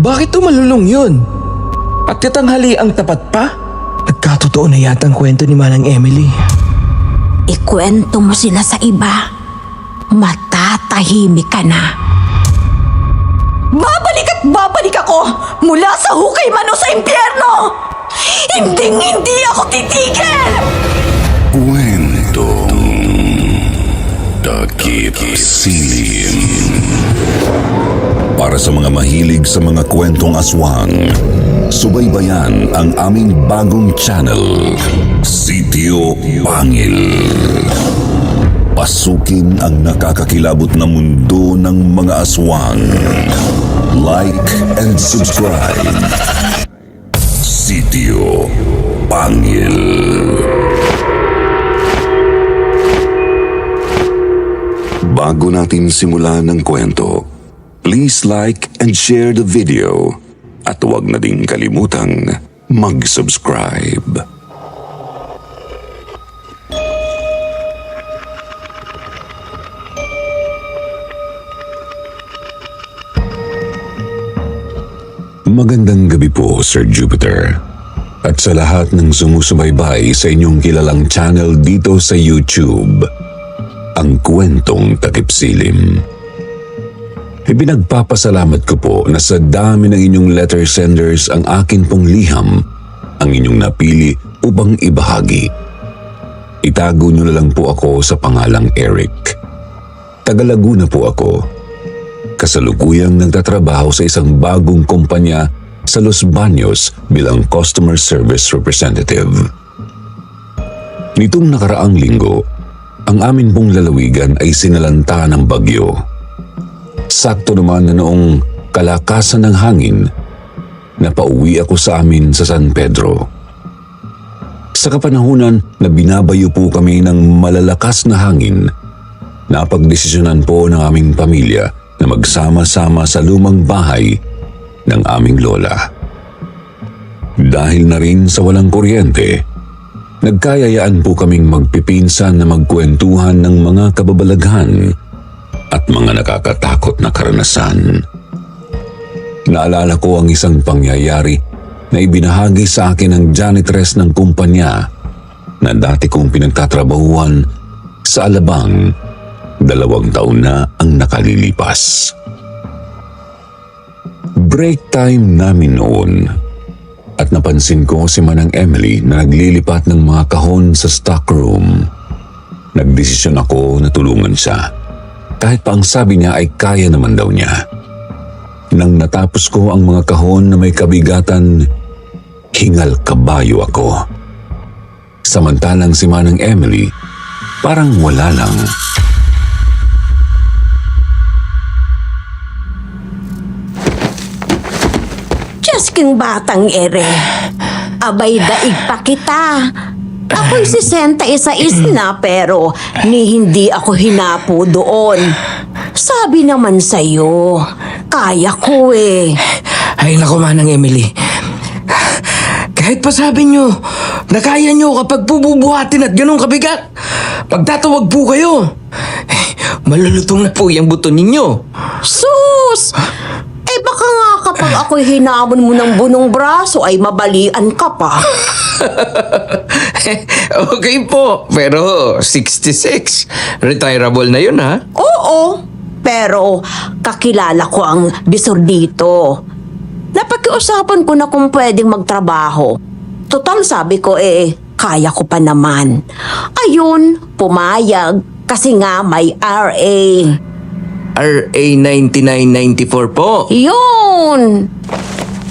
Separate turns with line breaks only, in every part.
Bakit tumalulong yun? At katanghali ang tapat pa? Nagkatotoo na yata ang kwento ni Manang Emily.
Ikwento mo sila sa iba. Matatahimik ka na. Babalik at babalik ako mula sa hukay man o sa impyerno! Hindi ako titigil!
Kwentong Takip Silim. Para sa mga mahilig sa mga kwentong aswang, subaybayan ang aming bagong channel, Sitio Pangil. Pasukin ang nakakakilabot na mundo ng mga aswang. Like and subscribe. Sitio Pangil. Bago natin simulan ng kwento, please like and share the video at huwag na ding kalimutang mag-subscribe. Magandang gabi po, Sir Jupiter. At sa lahat ng sumusubaybay sa inyong kilalang channel dito sa YouTube, ang Kwentong Takip Silim. Ipinagpapasalamat ko po na sa dami ng inyong letter senders ang akin pong liham ang inyong napili upang ibahagi. Itago nyo na lang po ako sa pangalang Eric. Taga Laguna po ako. Kasalukuyang nagtatrabaho sa isang bagong kumpanya sa Los Baños bilang customer service representative. Nitong nakaraang linggo, ang amin pong lalawigan ay sinalanta ng bagyo. Sakto naman na noong kalakasan ng hangin, napauwi ako sa amin sa San Pedro. Sa kapanahunan na binabayo po kami ng malalakas na hangin, napagdesisyonan po ng aming pamilya na magsama-sama sa lumang bahay ng aming lola. Dahil na rin sa walang kuryente, nagkayayaan po kaming magpipinsan na magkwentuhan ng mga kababalaghan at mga nakakatakot na karanasan. Naalala ko ang isang pangyayari na ibinahagi sa akin ng janitress ng kumpanya na dati kong pinagtatrabahuan sa Alabang. 2 taon na ang nakalilipas. Break time namin noon at napansin ko si Manang Emily na naglilipat ng mga kahon sa stockroom. Nagdesisyon ako na tulungan siya. Kahit pa ang sabi niya ay kaya naman daw niya. Nang natapos ko ang mga kahon na may kabigatan, hingal kabayo ako. Samantalang si Manang Emily parang wala lang.
Diyos king batang ere. Abay daig pa kita. Ako'y 61 na pero hindi ako hinapo doon. Sabi naman sa'yo, kaya ko eh.
Ay naku, Manang Emily. Kahit pa sabi nyo, na kaya nyo kapag pububuhatin at ganun kabigat, pagtatawag po kayo. Malulutong na po yung buto ninyo.
Sus! Eh baka nga kapag ako'y hinamon mo ng bunong braso ay mabalian ka pa.
Okay po, pero 66. Retirable na yun, ha?
Oo, pero kakilala ko ang bisor dito. Napakiusapan ko na kung pwedeng magtrabaho. Total sabi ko kaya ko pa naman. Ayun, pumayag kasi nga may RA.
RA 9994 po.
Yun!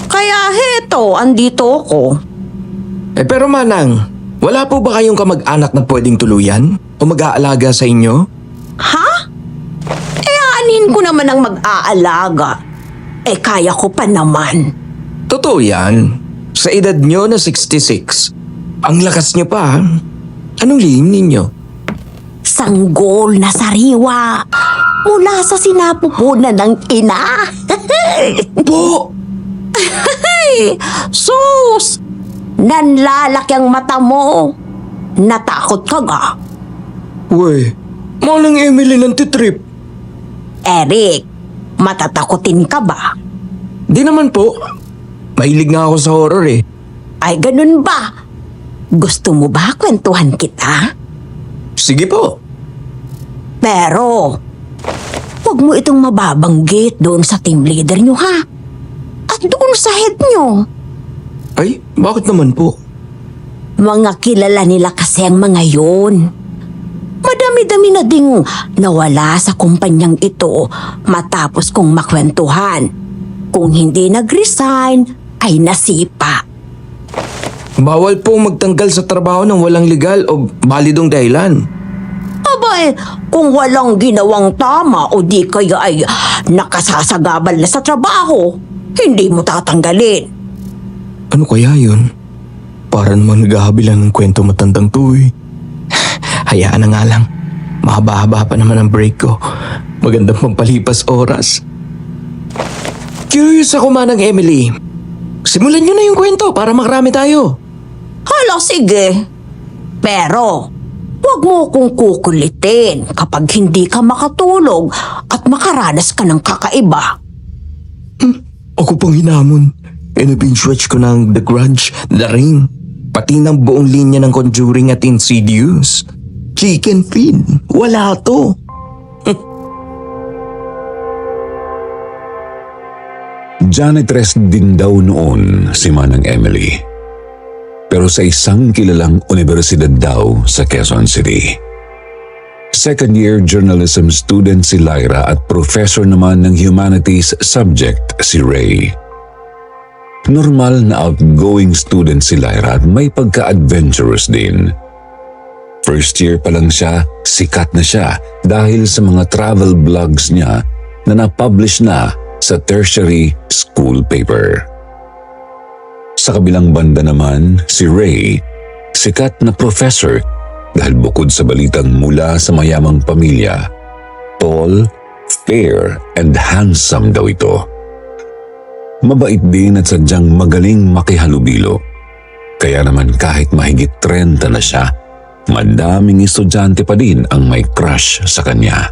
Kaya heto, andito ako.
Pero Manang, wala po ba kayong kamag-anak na pwedeng tuluyan? O mag-aalaga sa inyo?
Ha? Aanin ko naman ang mag-aalaga. Kaya ko pa naman.
Totoo yan. Sa edad nyo na 66, ang lakas nyo pa. Anong lihim ninyo?
Sanggol na sariwa. Mula sa sinapupunan ng ina.
Po!
Sus! Nanlalaki ang mata mo. Natakot ka ga?
Uy, Manang Emily ng titrip.
Eric, matatakotin ka ba?
Di naman po. Mahilig nga ako sa horror eh.
Ay, ganun ba? Gusto mo ba kwentuhan kita?
Sige po.
Pero, huwag mo itong mababanggit doon sa team leader nyo, ha? At doon sa head nyo.
Ay, bakit naman po?
Mga kilala nila kasi ang mga yun. Madami-dami na ding nawala sa kumpanyang ito matapos kong makwentuhan. Kung hindi nag-resign, ay nasipa.
Bawal po magtanggal sa trabaho ng walang legal o balidong dahilan.
Abay, kung walang ginawang tama o di kaya ay nakasasagabal na sa trabaho, hindi mo tatanggalin.
Ano kaya yun? Para naman naghahabilan ng kwento matandang to eh. Hayaan na nga lang. Mahaba-haba pa naman ang break ko. Magandang pampalipas oras. Curious ako manang Emily. Simulan nyo na yung kwento para makarami tayo.
Hala, sige. Pero, huwag mo kong kukulitin kapag hindi ka makatulog at makaranas ka ng kakaiba.
Ako pang hinamon. Binge-watch ko ng The Grudge, The Ring, pati ng buong linya ng Conjuring at Insidious. Chicken feed. Wala to.
Janitress din daw noon si Manang Emily. Pero sa isang kilalang universidad daw sa Quezon City. Second year journalism student si Lyra at professor naman ng humanities subject si Ray. Normal na outgoing student si Lyra at may pagka-adventurous din. First year pa lang siya, sikat na siya dahil sa mga travel blogs niya na na-publish na sa tertiary school paper. Sa kabilang banda naman, si Ray, sikat na professor dahil bukod sa balitang mula sa mayamang pamilya, tall, fair, and handsome daw ito. Mabait din at sadyang magaling makihalubilo. Kaya naman kahit mahigit 30 na siya, madaming estudyante pa din ang may crush sa kanya.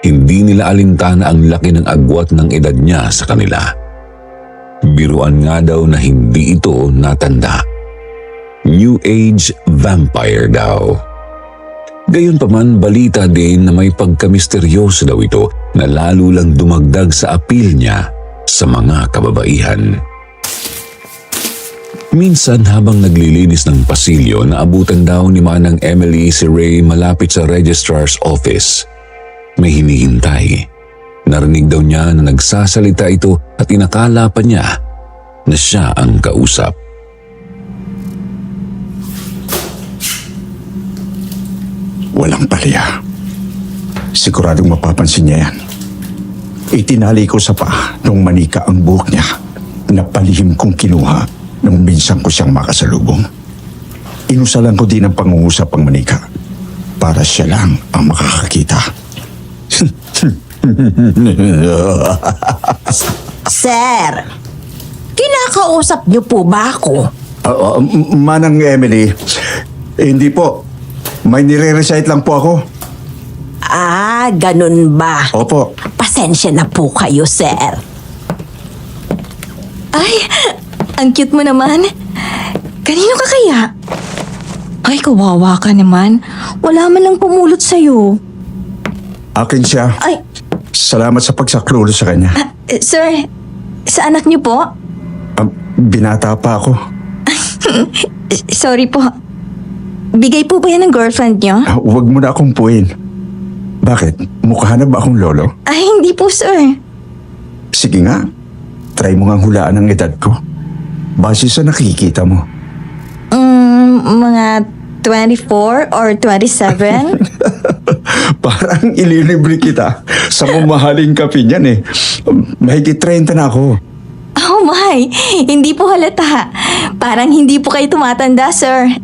Hindi nila alintana ang laki ng agwat ng edad niya sa kanila. Biruan nga daw na hindi ito natanda. New Age vampire daw. Gayunpaman, balita din na may pagkamisteryoso daw ito na lalo lang dumagdag sa appeal niya sa mga kababaihan. Minsan habang naglilinis ng pasilyo, naabutan daw ni Manang Emily si Ray malapit sa registrar's office. May hinihintay. Narinig daw niya na nagsasalita ito at inakala pa niya na siya ang kausap.
Walang palya. Siguradong mapapansin niya yan. Itinali ko sa paa nung manika ang buhok niya na palihim kong kinuha nung minsan ko siyang makasalubong. Inusalan ko din ang pangungusap ang manika para siya lang ang makakakita.
Sir, kinakausap niyo po ba ako?
Manang Emily, hindi po. May nire-recite lang po ako.
Ah, ganun ba?
Opo.
Pasensya na po kayo, sir.
Ay, ang cute mo naman. Kanino ka kaya? Ay, kawawa ka naman. Wala man lang pumulot sa'yo.
Akin siya.
Ay,
Salamat sa pagsaklolo sa kanya.
sir, sa anak niyo po?
Binata pa ako.
Sorry po. Bigay po ba yan ng girlfriend niyo?
Huwag mo na akong puin. Bakit? Mukha na ba akong lolo?
Ay, hindi po, sir.
Sige nga. Try mo nga hulaan ang edad ko. Base sa nakikita mo.
Mga 24 or 27?
Parang ililibre kita sa mamahaling kape niyan eh. Mahigit 30 na ako.
Oh my, hindi po halata. Parang hindi po kayo tumatanda, sir.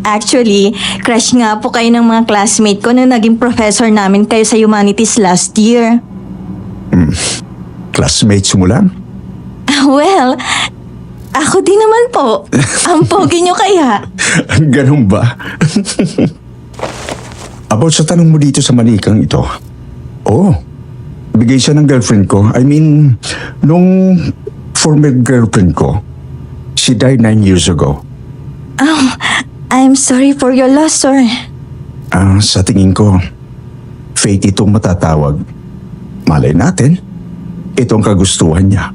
Actually, crush nga po kayo ng mga classmate ko nung naging professor namin kayo sa humanities last year.
Classmates mo lang?
Well, ako din naman po. Ang pogi nyo kaya.
Ganun ba? About sa tanong mo dito sa manikang ito. Oh, Bigay siya ng girlfriend ko. I mean, nung former girlfriend ko, she died 9 years ago.
Oh, I'm sorry for your loss, sir.
Sa tingin ko, fate itong matatawag. Malay natin, itong kagustuhan niya.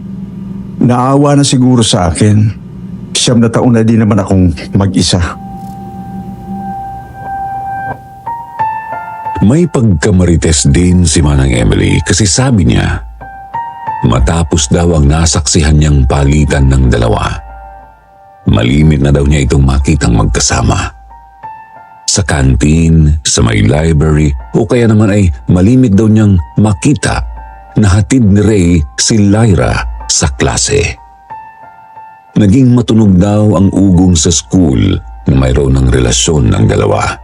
Naawa na siguro sa akin. 9 na taon na din naman akong mag-isa.
May pagkamarites din si Manang Emily kasi sabi niya, matapos daw ang nasaksihan niyang palitan ng dalawa, malimit na daw niya itong makitang magkasama. Sa kantin, sa may library, o kaya naman ay malimit daw niyang makita na hatid ni Ray si Lyra sa klase. Naging matunog daw ang ugong sa school na mayroon ng relasyon ng dalawa.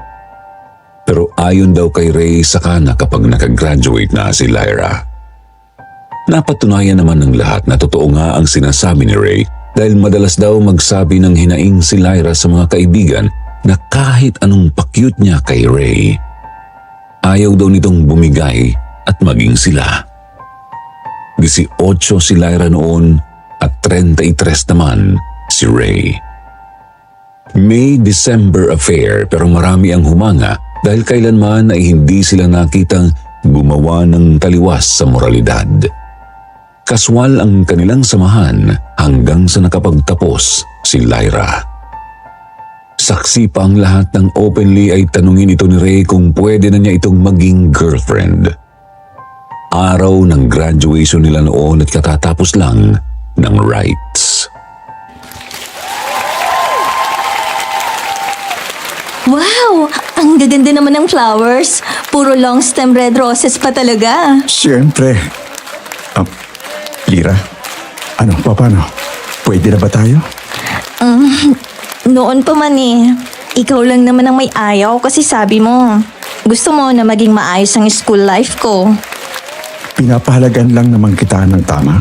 Pero ayon daw kay Ray saka na kapag nakagraduate na si Lyra. Napatunayan naman ng lahat na totoo nga ang sinasabi ni Ray dahil madalas daw magsabi ng hinaing si Lyra sa mga kaibigan na kahit anong pakyut niya kay Ray, ayaw daw nitong bumigay at maging sila. 18 si Lyra noon at 33 naman si Ray. May-December affair pero marami ang humanga dahil kailanman ay hindi sila nakitang gumawa ng taliwas sa moralidad. Kaswal ang kanilang samahan hanggang sa nakapagtapos si Lyra. Saksi pa ang lahat ng openly ay tanungin ito ni Ray kung pwede na niya itong maging girlfriend. Araw ng graduation nila noon at katatapos lang ng rites.
Wow! Ang gaganda naman ng flowers. Puro long stem red roses pa talaga.
Siyempre. Lyra, paano? Pwede na ba tayo?
Noon pa man eh. Ikaw lang naman ang may ayaw kasi sabi mo, gusto mo na maging maayos ang school life ko.
Pinapahalagan lang naman kita ng tama.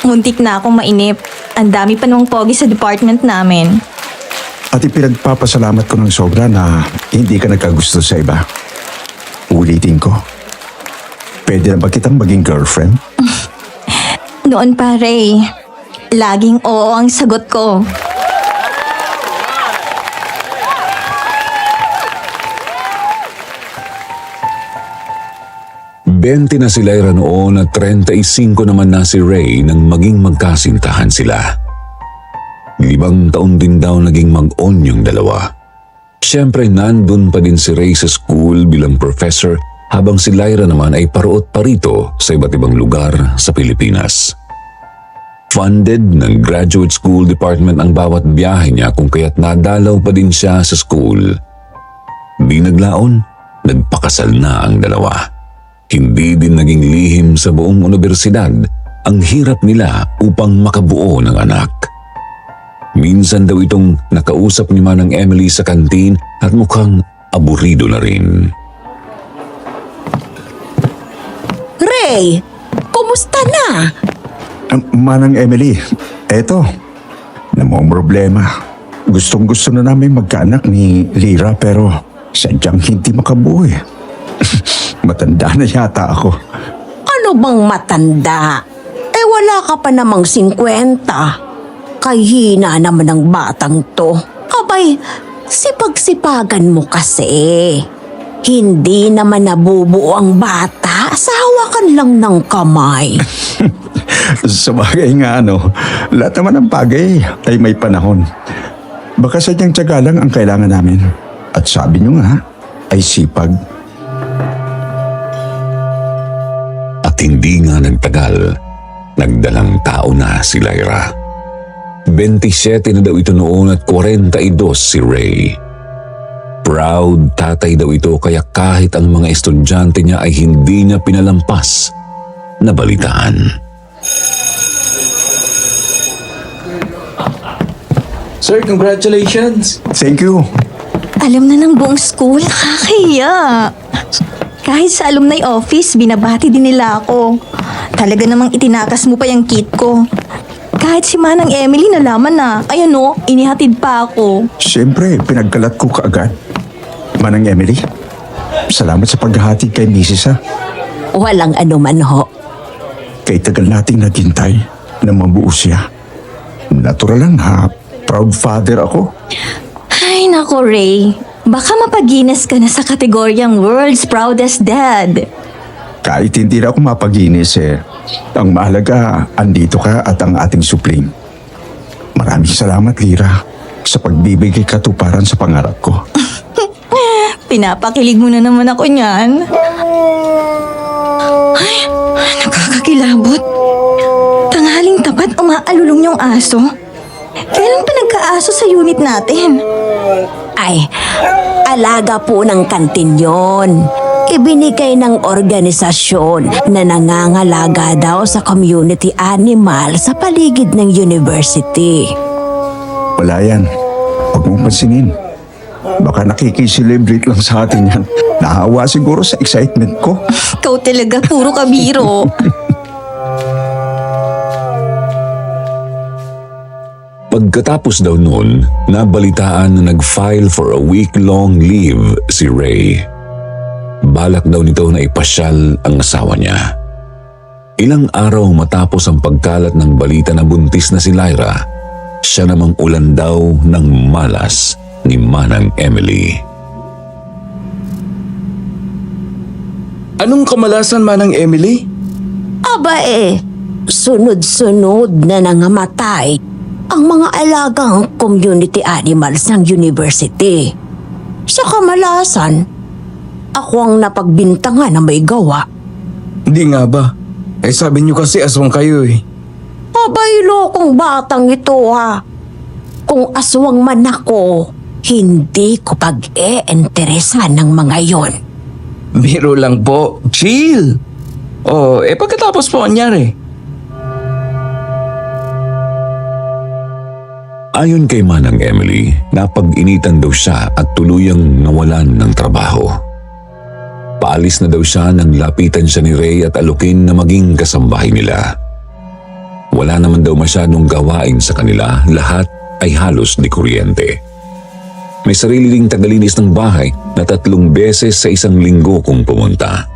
Muntik na akong mainip. Ang dami pa nung pogi sa department namin.
At ipinagpapasalamat ko ng sobra na hindi ka nagkagusto sa iba. Ulitin ko. Pwede na ba kitang maging girlfriend?
Noon pa, Ray. Laging oo ang sagot ko.
Bente na si Lyra noon at 35 naman na si Ray nang maging magkasintahan sila. 5 taon din daw naging mag-on yung dalawa. Siyempre nandun pa din si Ray sa school bilang professor habang si Lyra naman ay paruot parito sa iba't ibang lugar sa Pilipinas. Funded ng graduate school department ang bawat biyahe niya kung kaya't nadalaw pa din siya sa school. Di naglaon, nagpakasal na ang dalawa. Hindi din naging lihim sa buong universidad ang hirap nila upang makabuo ng anak. Minsan daw itong nakausap ni Manang Emily sa kantin at mukhang aburido na rin.
Ray, kumusta na?
Manang Emily, eto, namomroblema. Gustong-gusto na namin magkaanak ni Lyra pero sadyang hindi makabuo eh. Matanda na yata ako.
Ano bang matanda? Wala ka pa namang 50. Kahina naman ang batang to. Abay, sipag-sipagan mo kasi. Hindi naman nabubuo ang bata sa hawakan lang ng kamay.
Sa bagay nga lahat naman ng bagay ay may panahon. Baka sadyang tiyaga lang ang kailangan namin. At sabi nyo nga, ay sipag.
At hindi nga nagtagal, nagdalang tao na si Lyra. 27 na daw ito noon at 42 si Ray. Proud tatay daw ito kaya kahit ang mga estudyante niya ay hindi niya pinalampas na balitaan.
Sir, congratulations!
Thank you.
Alam na ng buong school, nakakahiya. Kahit sa alumni office, binabati din nila ako. Talaga namang itinakas mo pa yung kit ko. Kahit si Manang Emily nalaman na, inihatid pa ako.
Siyempre, pinagkalat ko kaagad. Manang Emily, salamat sa paghahatid kay Mrs.
Walang anuman ho.
Kay tagal nating naghintay na mabuo siya. Natural lang ha, proud father ako.
Ay, nako Ray. Baka mapaginas ka na sa kategoryang World's Proudest Dad.
Kahit hindi na ako mapaginis ang mahalaga, andito ka at ang ating supling. Maraming salamat, Lira, sa pagbibigay katuparan sa pangarap ko.
Pinapakilig mo na naman ako niyan. Ay, nakakakilabot. Tanghaling tapat umaalulong yung aso. Kailan pa nagkaaso sa unit natin?
Ay, alaga po ng kantin yon. Ibinigay ng organisasyon na nangangalaga daw sa community animal sa paligid ng university.
Wala yan. Huwag mong pansinin. Baka nakikiselebrate lang sa atin yan. Nahawa siguro sa excitement ko.
Ikaw talaga, puro kabiro.
Pagkatapos daw noon, nabalitaan na nag-file for a week-long leave si Ray. Balak daw nito na ipasyal ang asawa niya. Ilang araw matapos ang pagkalat ng balita na buntis na si Lyra, siya namang ulan daw ng malas ni Manang Emily.
Anong kamalasan, Manang Emily?
Aba sunod-sunod na nangamatay ang mga alagang community animals ng university. Sa kamalasan, ako ang napagbintangan na may gawa.
Hindi nga ba? Sabi niyo kasi aswang kayo eh.
Abay, lokong batang ito ha. Kung aswang man ako, hindi ko pag-e-interesan ng mga yon.
Biro lang po. Chill. Pagkatapos po anyari.
Ayon kay Manang Emily, napag-initan daw siya at tuluyang nawalan ng trabaho. Paalis na daw siya nang lapitan siya ni Ray at alukin na maging kasambahay nila. Wala naman daw masyadong gawain sa kanila, lahat ay halos di kuryente. May sarili ding tagalinis ng bahay na 3 beses sa isang linggo kung pumunta.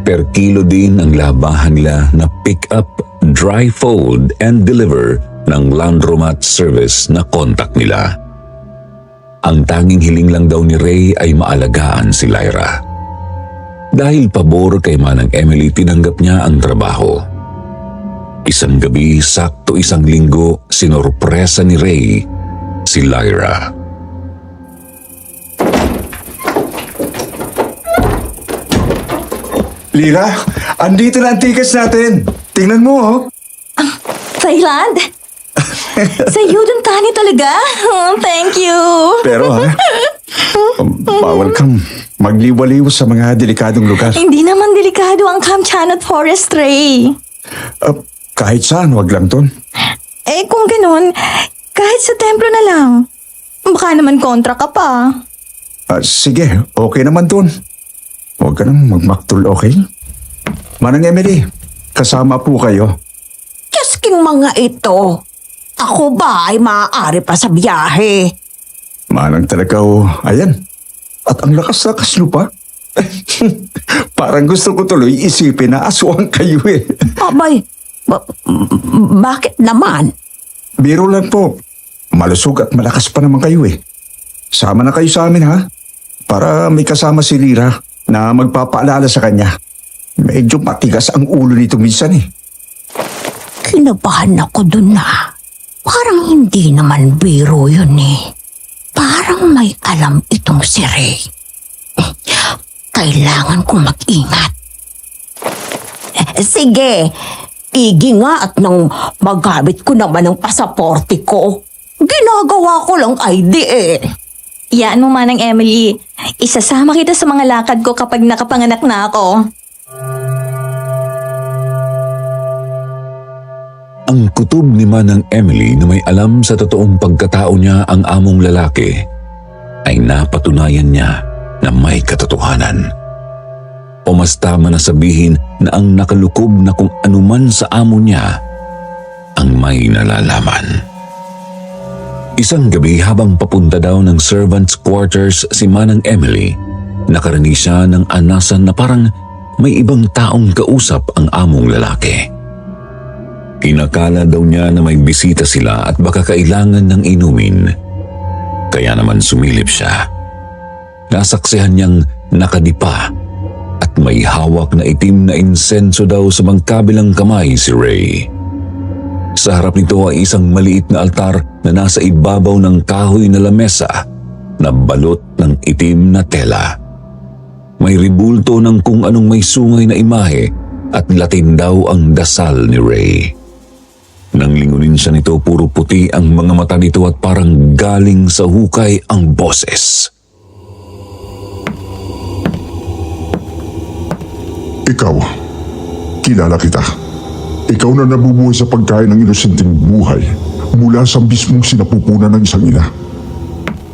Per kilo din ang labahan nila na pick up, dry fold and deliver ng laundromat service na contact nila. Ang tanging hiling lang daw ni Ray ay maalagaan si Lyra. Dahil pabor kay Manang Emily, tinanggap niya ang trabaho. Isang gabi, sakto 1 linggo, sinorpresa ni Ray si Lyra.
Lira, andito na ang tickets natin. Tingnan mo, oh.
Thailand? Sa Yudon Tani talaga? Oh, thank you.
Pero bawal kang magliwaliw sa mga delikadong lugar.
Hindi naman delikado ang Kamchanat Forest, Ray.
Kahit saan, wag lang ton.
Kung ganun, kahit sa templo na lang. Baka naman kontra ka pa.
Sige, okay naman ton. Huwag ka nang magmaktul, okay? Manang Emily, kasama po kayo.
Kasking mga ito, ako ba ay maaari pa sa biyahe?
Manang talaga, oh. Ayan. At ang lakas-lakas nyo pa. Parang gusto ko tuloy isipin na aswang kayo eh.
Abay, bakit naman?
Biro lang po. Malusog at malakas pa naman kayo eh. Sama na kayo sa amin ha. Para may kasama si Lira na magpapaalala sa kanya. Medyo matigas ang ulo nito minsan eh.
Kinabahan ako dun na. Parang hindi naman biro yun eh. Parang may alam itong si Ray. Kailangan kong mag-ingat. Sige, igi nga at nang magamit ko naman ang pasaporte ko. Ginagawa ko lang ID eh.
Yan mo, Manang Emily. Isasama kita sa mga lakad ko kapag nakapanganak na ako.
Ang kutob ni Manang Emily na may alam sa totoong pagkatao niya ang among lalaki ay napatunayan niya na may katotohanan. O mas tama na sabihin na ang nakalukob na kung anuman sa amo niya ang may nalalaman. Isang gabi habang papunta daw ng servants' quarters si Manang Emily, nakarani siya ng anasan na parang may ibang taong kausap ang among lalaki. Inakala daw niya na may bisita sila at baka kailangan ng inumin. Kaya naman sumilip siya. Nasaksihan niyang nakadipa at may hawak na itim na insenso daw sa magkabilang kamay si Ray. Sa harap nito ay isang maliit na altar na nasa ibabaw ng kahoy na lamesa na balot ng itim na tela. May ribulto ng kung anong may sungay na imahe at Latin daw ang dasal ni Ray. Nang lingunin siya nito, puro puti ang mga mata nito at parang galing sa hukay ang boses.
Ikaw, kilala kita. Ikaw na nabubuhay sa pagkain ng inosenteng buhay mula sa mismong sinapupunan ng isang ina.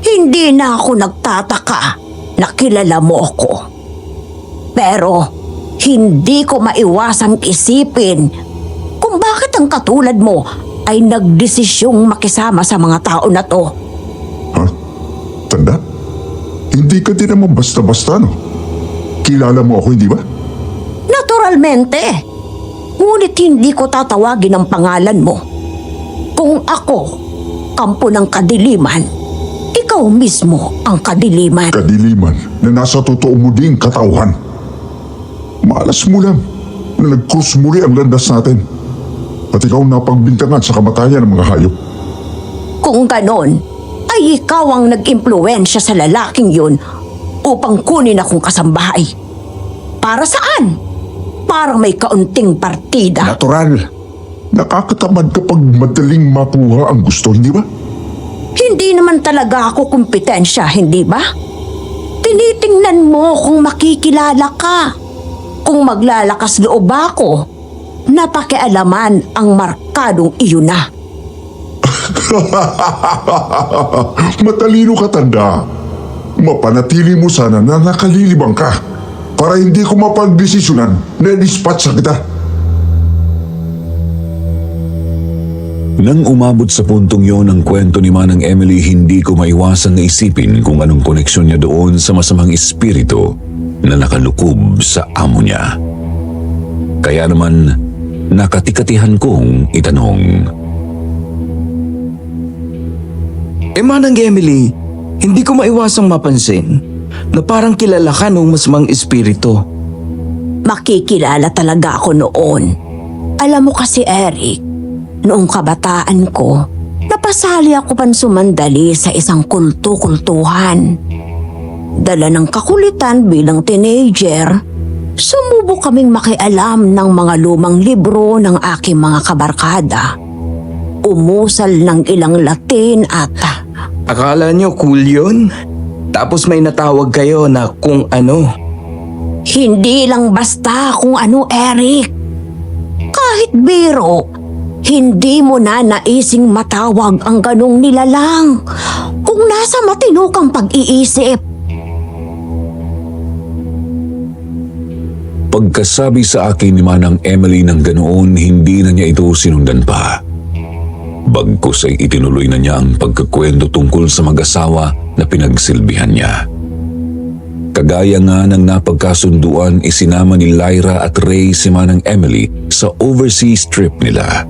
Hindi na ako nagtataka na kilala mo ako. Pero hindi ko maiwasang isipin kung bakit ang katulad mo ay nagdesisyong makisama sa mga tao na to.
Ha? Tanda? Hindi ka din naman basta-basta, no? Kilala mo ako, hindi ba?
Naturalmente. Ngunit hindi ko tatawagin ang pangalan mo. Kung ako, kampo ng kadiliman, ikaw mismo ang kadiliman.
Kadiliman na nasa totoo mo ding katauhan. Malas mo lang na nag-cross muli ang landas natin. At ikaw napagbintangan sa kamatayan ng mga hayop.
Kung ganon, ay ikaw ang nag-impluwensya sa lalaking yun upang kunin akong kasambahay. Para saan? Para may kaunting partida.
Natural.
Nakakatamad kapag madaling makuha ang gusto, hindi ba?
Hindi naman talaga ako kompetensya, hindi ba? Tinitingnan mo kung makikilala ka. Kung maglalakas loob ako, napakialaman ang markadong iyon na.
Matalino ka, Tanda. Mapanatili mo sana na nakalilibang ka para hindi ko mapagdesisyonan na dispatch kita.
Nang umabot sa puntong yon ang kwento ni Manang Emily, hindi ko maiwasang naisipin kung anong koneksyon niya doon sa masamang espiritu na nakalukob sa amo niya. Kaya naman, nakatikatihan kong itanong.
Manang Emily, hindi ko maiwasang mapansin na parang kilala ka nung masamang espiritu.
Makikilala talaga ako noon. Alam mo kasi, Eric, noong kabataan ko, napasali ako pansumandali sa isang kulto-kultuhan. Dala ng kakulitan bilang teenager, sumubok kaming makialam ng mga lumang libro ng aking mga kabarkada. Umusal ng ilang Latin at
Akala nyo cool yun? Tapos may natawag kayo na kung ano.
hindi lang basta kung ano, Eric. Kahit biro, hindi mo na naising matawag ang ganong nilalang kung nasa matino kang pag-iisip.
Pagkasabi sa akin ni Manang Emily ng ganoon, hindi na niya ito sinundan pa. Bagkus ay itinuloy na niya ang pagkakwento tungkol sa mag-asawa na pinagsilbihan niya. Kagaya nga ng napagkasunduan, isinama ni Lyra at Ray si Manang Emily sa overseas trip nila.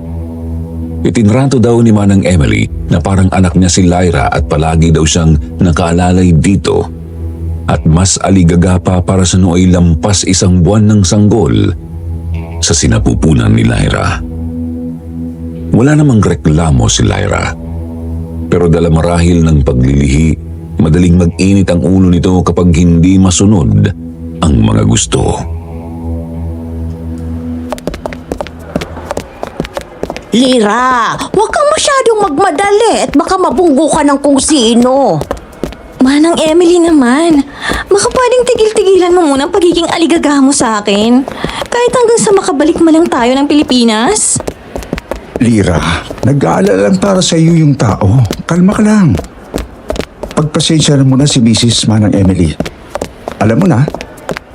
Itinrato daw ni Manang Emily na parang anak niya si Lyra at palagi daw siyang nakaalalay dito at mas aligaga pa para sa nooy lampas isang buwan ng sanggol sa sinapupunan ni Lyra. Wala namang reklamo si Lyra, pero dala marahil ng paglilihi, madaling mag-init ang ulo nito kapag hindi masunod ang mga gusto.
Lyra, huwag kang masyadong magmadali at baka mabunggo ka ng kung sino.
Manang Emily naman, baka pwedeng tigil-tigilan mo muna ang pagiging aligaga mo sa akin. Kahit hanggang sa makabalik man lang tayo ng Pilipinas.
Lyra, nag-aalala lang para sa iyo yung tao. Kalma ka lang. Pagpasensya mo na si Mrs. Manang Emily. Alam mo na,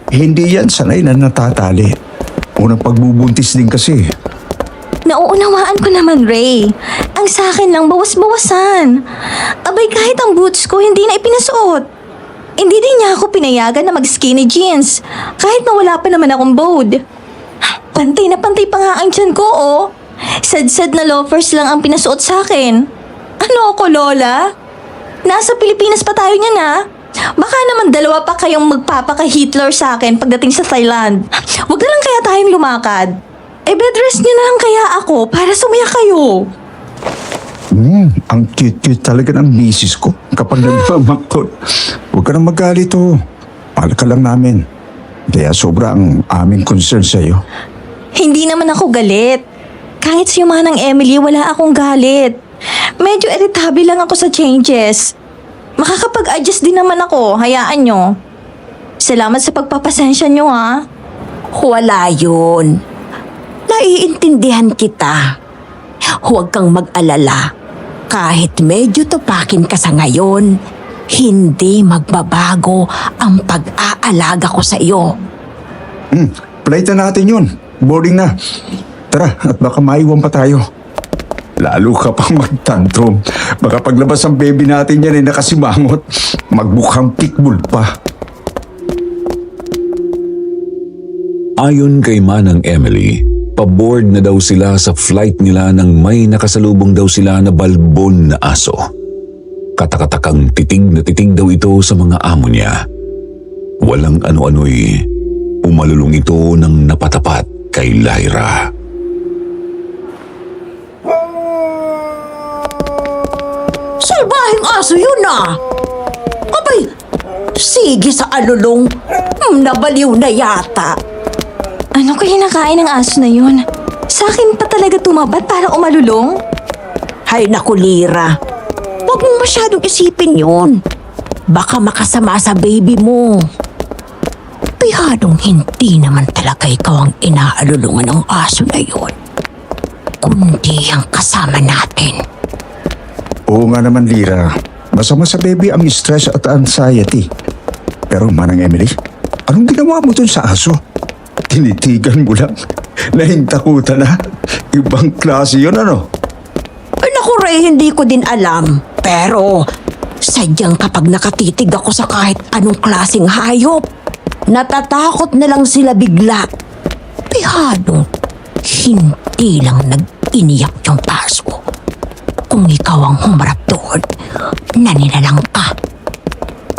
hindi yan sanay na natatali. Unang pagbubuntis din kasi.
Nauunawaan ko naman, Ray. Ang sa akin lang bawas-bawasan. Abay, kahit ang boots ko hindi na ipinasuot. Hindi din niya ako pinayagan na mag-skinny jeans. Kahit na wala pa naman akong bod. Pantay na pantay pa nga ang tiyan ko, oh. Sad-sad na loafers lang ang pinasuot sa akin. Ano ako, Lola? Nasa Pilipinas pa tayo niyan, ha? Baka naman dalawa pa kayong magpapaka-Hitler sa akin pagdating sa Thailand. Huwag na lang kaya tayong lumakad. Bedrest niyo na lang kaya ako para sumaya kayo.
Ang cute-cute talaga ng misis ko kapag nagmamakot. Huwag ka nang magalit, oh. Mahal ka lang namin. Kaya sobra ang aming concern sa'yo.
Hindi naman ako galit. Kahit si Manang Emily, wala akong galit. Medyo irritable lang ako sa changes. Makakapag-adjust din naman ako, hayaan nyo. Salamat sa pagpapasensya nyo, ha?
Wala yun. Naiintindihan kita. Huwag kang mag-alala. Kahit medyo tupakin ka sa ngayon, hindi magbabago ang pag-aalaga ko sa iyo.
Flight na natin yun. Boarding na. Tara, at baka maiwan pa tayo. Lalo ka pang magtantrum. Baka paglabas ang baby natin yan ay nakasimangot. Magbukhang pitbull pa.
Ayon kay Manang Emily, paboard na daw sila sa flight nila nang may nakasalubong daw sila na balbon na aso. Katakatakang titig na titig daw ito sa mga amo niya. Walang ano-ano'y umalulong ito nang napatapat kay Lyra.
Salbahing aso yun ah! Abay, sige sa alulong. Nabaliw na yata.
Ano kaya nakain ng aso na yun? Sa akin pa talaga tumabat para umalulong?
Hay naku, Lira. Huwag mong masyadong isipin yun. Baka makasama sa baby mo. Pihadong hindi naman talaga ikaw ang inaalulungan ng aso na yun. Kundi ang kasama natin.
Oo nga naman, Lira. Masama sa baby ang stress at anxiety. Pero Manang Emily, anong ginawa mo dun sa aso? Tinitigan mo lang. Nahintakutan na. Ibang klase yun, ano?
Ay naku, Ray, hindi ko din alam. Pero, sadyang kapag nakatitig ako sa kahit anong klaseng hayop, natatakot na lang sila bigla. Pihadong, hindi lang nag-iniyak yung aso. Kung ikaw ang humarap doon, naninalang ka.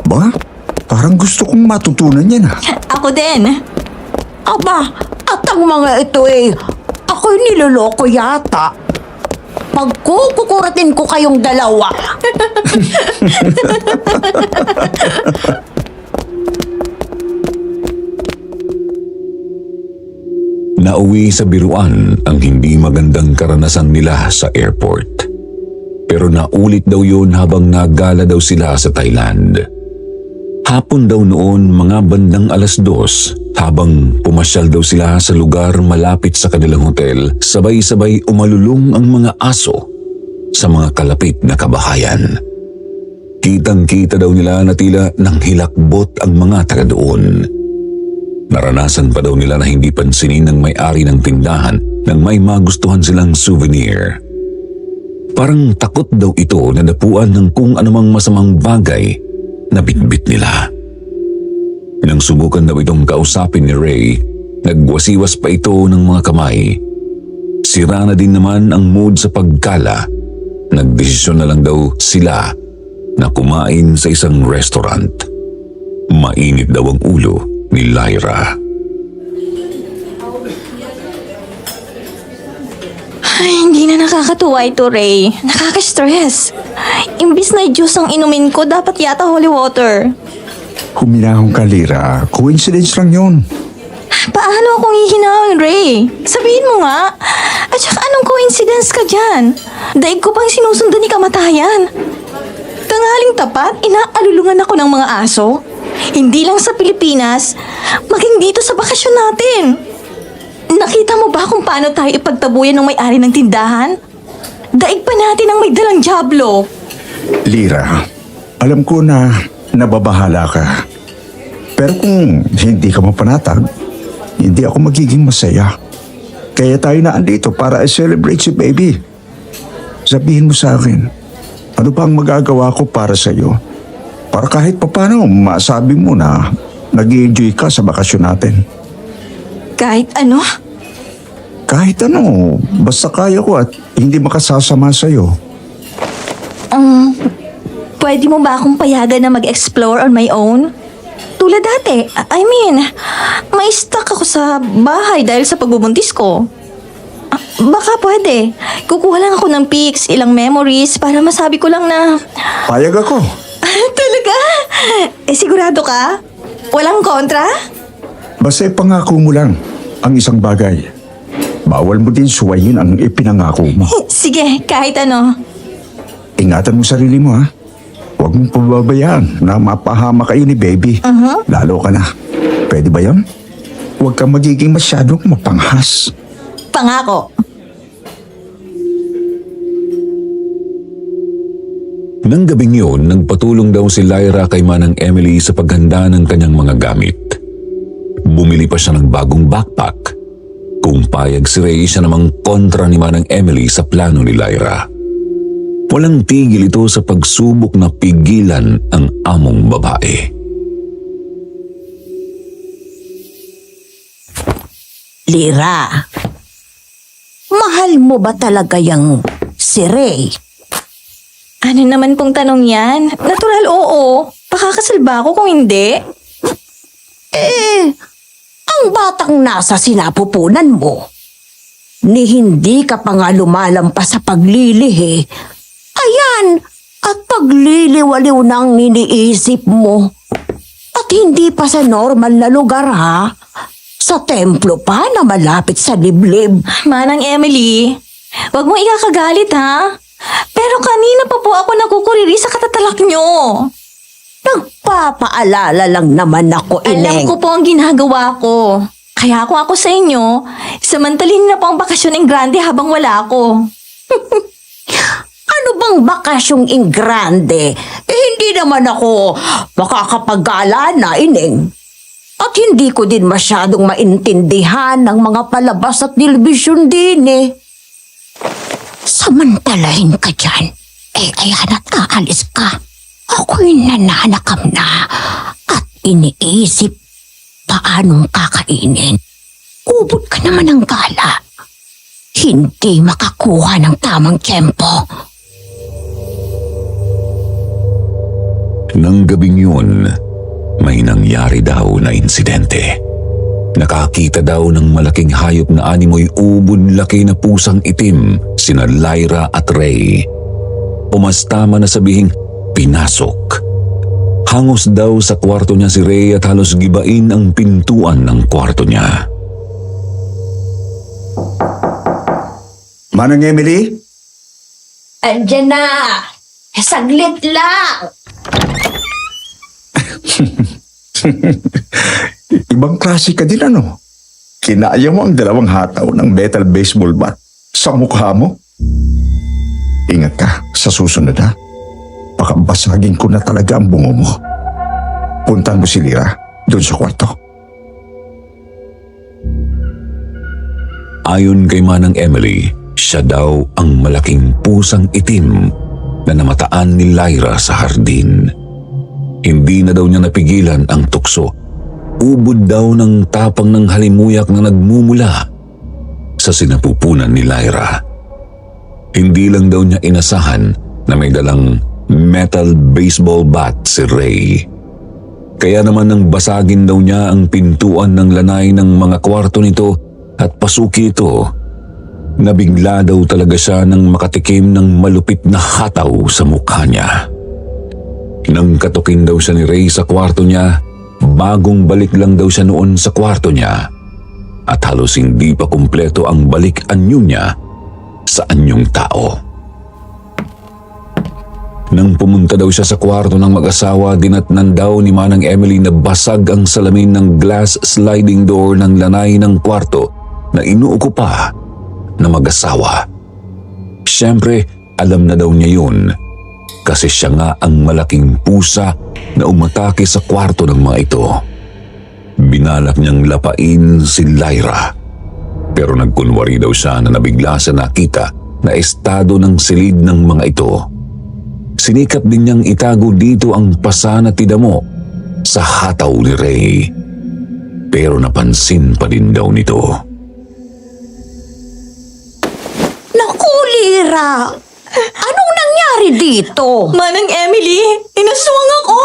Ba? Parang gusto kong matutunan yan, ha?
Ako din.
Aba, at ang mga ito ako'y niloloko yata. Pagkukukuratin ko kayong dalawa.
Nauwi sa biruan ang hindi magandang karanasan nila sa airport. Pero naulit daw yun habang nagala daw sila sa Thailand. Hapon daw noon, mga bandang 2:00, habang pumasyal daw sila sa lugar malapit sa kanilang hotel, sabay-sabay umalulong ang mga aso sa mga kalapit na kabahayan. Kitang-kita daw nila na tila nang hilakbot ang mga taga doon. Naranasan pa daw nila na hindi pansinin ng may-ari ng tindahan nang may magustuhan silang souvenir. Parang takot daw ito na napuan ng kung anumang masamang bagay na bitbit nila. Nang subukan daw itong kausapin ni Ray, nagwasiwas pa ito ng mga kamay. Sira na din naman ang mood sa pagkala. Nagdesisyon na lang daw sila na kumain sa isang restaurant. Mainit daw ang ulo ni Lyra.
Ay, hindi na nakakatuwa ito, Ray. Nakaka-stress. Imbis na juice ang inumin ko, dapat yata holy water.
Huminahon ka, Lira. Coincidence lang yun.
Paano akong hihinahon, Ray? Sabihin mo nga. At saka anong coincidence ka dyan? Daig ko pang sinusundan ni kamatayan. Tanghaling tapat, inaalulungan ako ng mga aso. Hindi lang sa Pilipinas, maging dito sa bakasyon natin. Nakita mo ba kung paano tayo ipagtabuyan ng may-ari ng tindahan? Daig pa natin ang may dalang dyablo.
Lira, alam ko na nababahala ka. Pero kung hindi ka mapanatag, hindi ako magiging masaya. Kaya tayo na andito para i-celebrate si baby. Sabihin mo sa akin, ano ba ang magagawa ko para sa iyo? Para kahit papano, masabi mo na nag-i-enjoy ka sa bakasyon natin.
Kahit ano?
Kahit ano, basta kaya ko at hindi makasasama sa'yo.
Pwede mo ba akong payagan na mag-explore on my own? Tulad dati. I mean, may stuck ako sa bahay dahil sa pagbubuntis ko. Baka pwede. Kukuha lang ako ng pics, ilang memories para masabi ko lang na...
Payag ako.
Talaga? Sigurado ka? Walang kontra?
Basta ipangako mo lang ang isang bagay. Bawal mo din suwayin ang ipinangako mo.
Sige, kahit ano.
Ingatan mo sarili mo, ha? Huwag mong pababayaan na mapahama kayo ni baby. Lalo ka na. Pwede ba yun? Huwag kang magiging masyadong mapanghas.
Pangako.
Nang gabing yun, nagpatulong daw si Lyra kay Manang Emily sa paghanda ng kanyang mga gamit. Bumili pa siya ng bagong backpack. Kung payag si Ray, siya namang kontra ni Manang Emily sa plano ni Lyra. Walang tigil ito sa pagsubok na pigilan ang among babae.
Lira, mahal mo ba talaga yung si Ray?
Ano naman pong tanong yan? Natural, oo. Pakakasal ba ako kung hindi?
Ang batang nasa sinapupunan mo, ni hindi ka pa nga lumalampas sa paglilihi. Ayan, at pagliliwaliw na ang iniisip mo. At hindi pa sa normal na lugar, ha? Sa templo pa na malapit sa liblib.
Manang Emily, wag mo ikakagalit ha? Pero kanina pa po ako nakukuriri sa katatalak nyo.
Nagpapaalala lang naman ako,
Alam
Ineng.
ko po ang ginagawa ko. Kaya kung ako sa inyo, samantalin na po ang bakasyon ng grande habang wala ako.
Ano bang bakasyong ingrande? Hindi naman ako makakapag-gala na, Ineng. At hindi ko din masyadong maintindihan ng mga palabas at telebisyon din eh. Samantalahin ka dyan. Ayan at aalis ka. Ako'y nananakam na at iniisip paanong kakainin. Ubod ka naman ng gala. Hindi makakuha ng tamang tempo.
Nang gabing yun, may nangyari daw na insidente. Nakakita daw ng malaking hayop na animoy ubod laki na pusang itim sina Lyra at Ray. Umastama na sabihing pinasok. Hangos daw sa kwarto niya si Ray at halos gibain ang pintuan ng kwarto niya.
Manang Emily?
Andiyan na! Saglit lang!
Ibang klase ka din, ano? Kinaya mo ang dalawang hataw ng metal baseball bat sa mukha mo? Ingat ka sa susunod, ha? Baka basagin ko na talaga ang bungo mo. Puntan mo si Lyra doon sa kwarto.
Ayon kay Manang Emily, siya daw ang malaking pusang itim na namataan ni Lyra sa hardin. Hindi na daw niya napigilan ang tukso. Ubod daw ng tapang ng halimuyak na nagmumula sa sinapupunan ni Lyra. Hindi lang daw niya inasahan na may dalang metal baseball bat si Ray. Kaya naman nang basagin daw niya ang pintuan ng lanay ng mga kwarto nito at pasuki ito, nabigla daw talaga siya nang makatikim ng malupit na hataw sa mukha niya. Nang katukin daw siya ni Ray sa kwarto niya, bagong balik lang daw siya noon sa kwarto niya at halos hindi pa kumpleto ang balik anyo niya sa anyong tao. Nang pumunta daw siya sa kwarto ng mag-asawa, dinatnan daw ni Manang Emily na basag ang salamin ng glass sliding door ng lanay ng kwarto na inuukupa na mag-asawa. Siyempre, alam na daw niya yun kasi siya nga ang malaking pusa na umatake sa kwarto ng mga ito. Binalak niyang lapain si Lyra, pero nagkunwari daw siya na nabigla sa nakita na estado ng silid ng mga ito. Sinikap din niyang itago dito ang pasa na tinamo sa hataw ni Ray. Pero napansin pa din daw nito.
Naku, Lira! Anong nangyari dito?
Manang Emily, inaswang ako!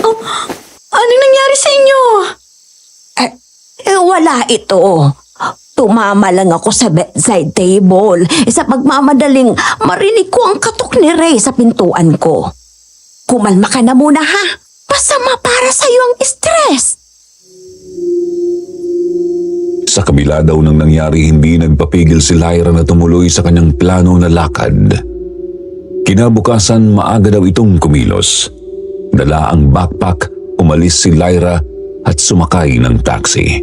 Oh, anong nangyari sa inyo?
Wala ito. Tumama lang ako sa bedside table. Sa pagmamadaling marinig ko ang katok ni Ray sa pintuan ko. Kumalma ka na muna ha. Masama para sa'yo ang stress.
Sa kabila daw ng nangyari, hindi nagpapigil si Lyra na tumuloy sa kanyang plano na lakad. Kinabukasan, maaga daw itong kumilos. Dala ang backpack, umalis si Lyra at sumakay ng taxi.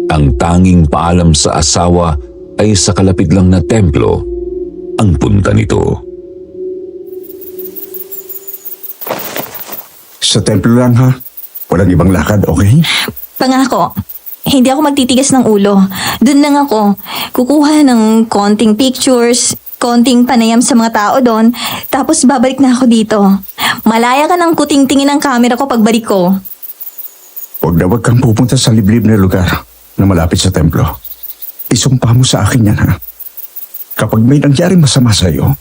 Ang tanging paalam sa asawa ay sa kalapit lang na templo ang punta nito.
Sa templo lang ha. Walang ibang lakad, okay?
Pangako, hindi ako magtitigas ng ulo. Doon lang ako. Kukuha ng konting pictures, konting panayam sa mga tao doon, tapos babalik na ako dito. Malaya ka ng kuting-tingin ng camera ko pagbalik ko.
Huwag kang pupunta sa liblib na lugar na malapit sa templo. Isumpa mo sa akin yan ha. Kapag may nangyaring masama sa'yo,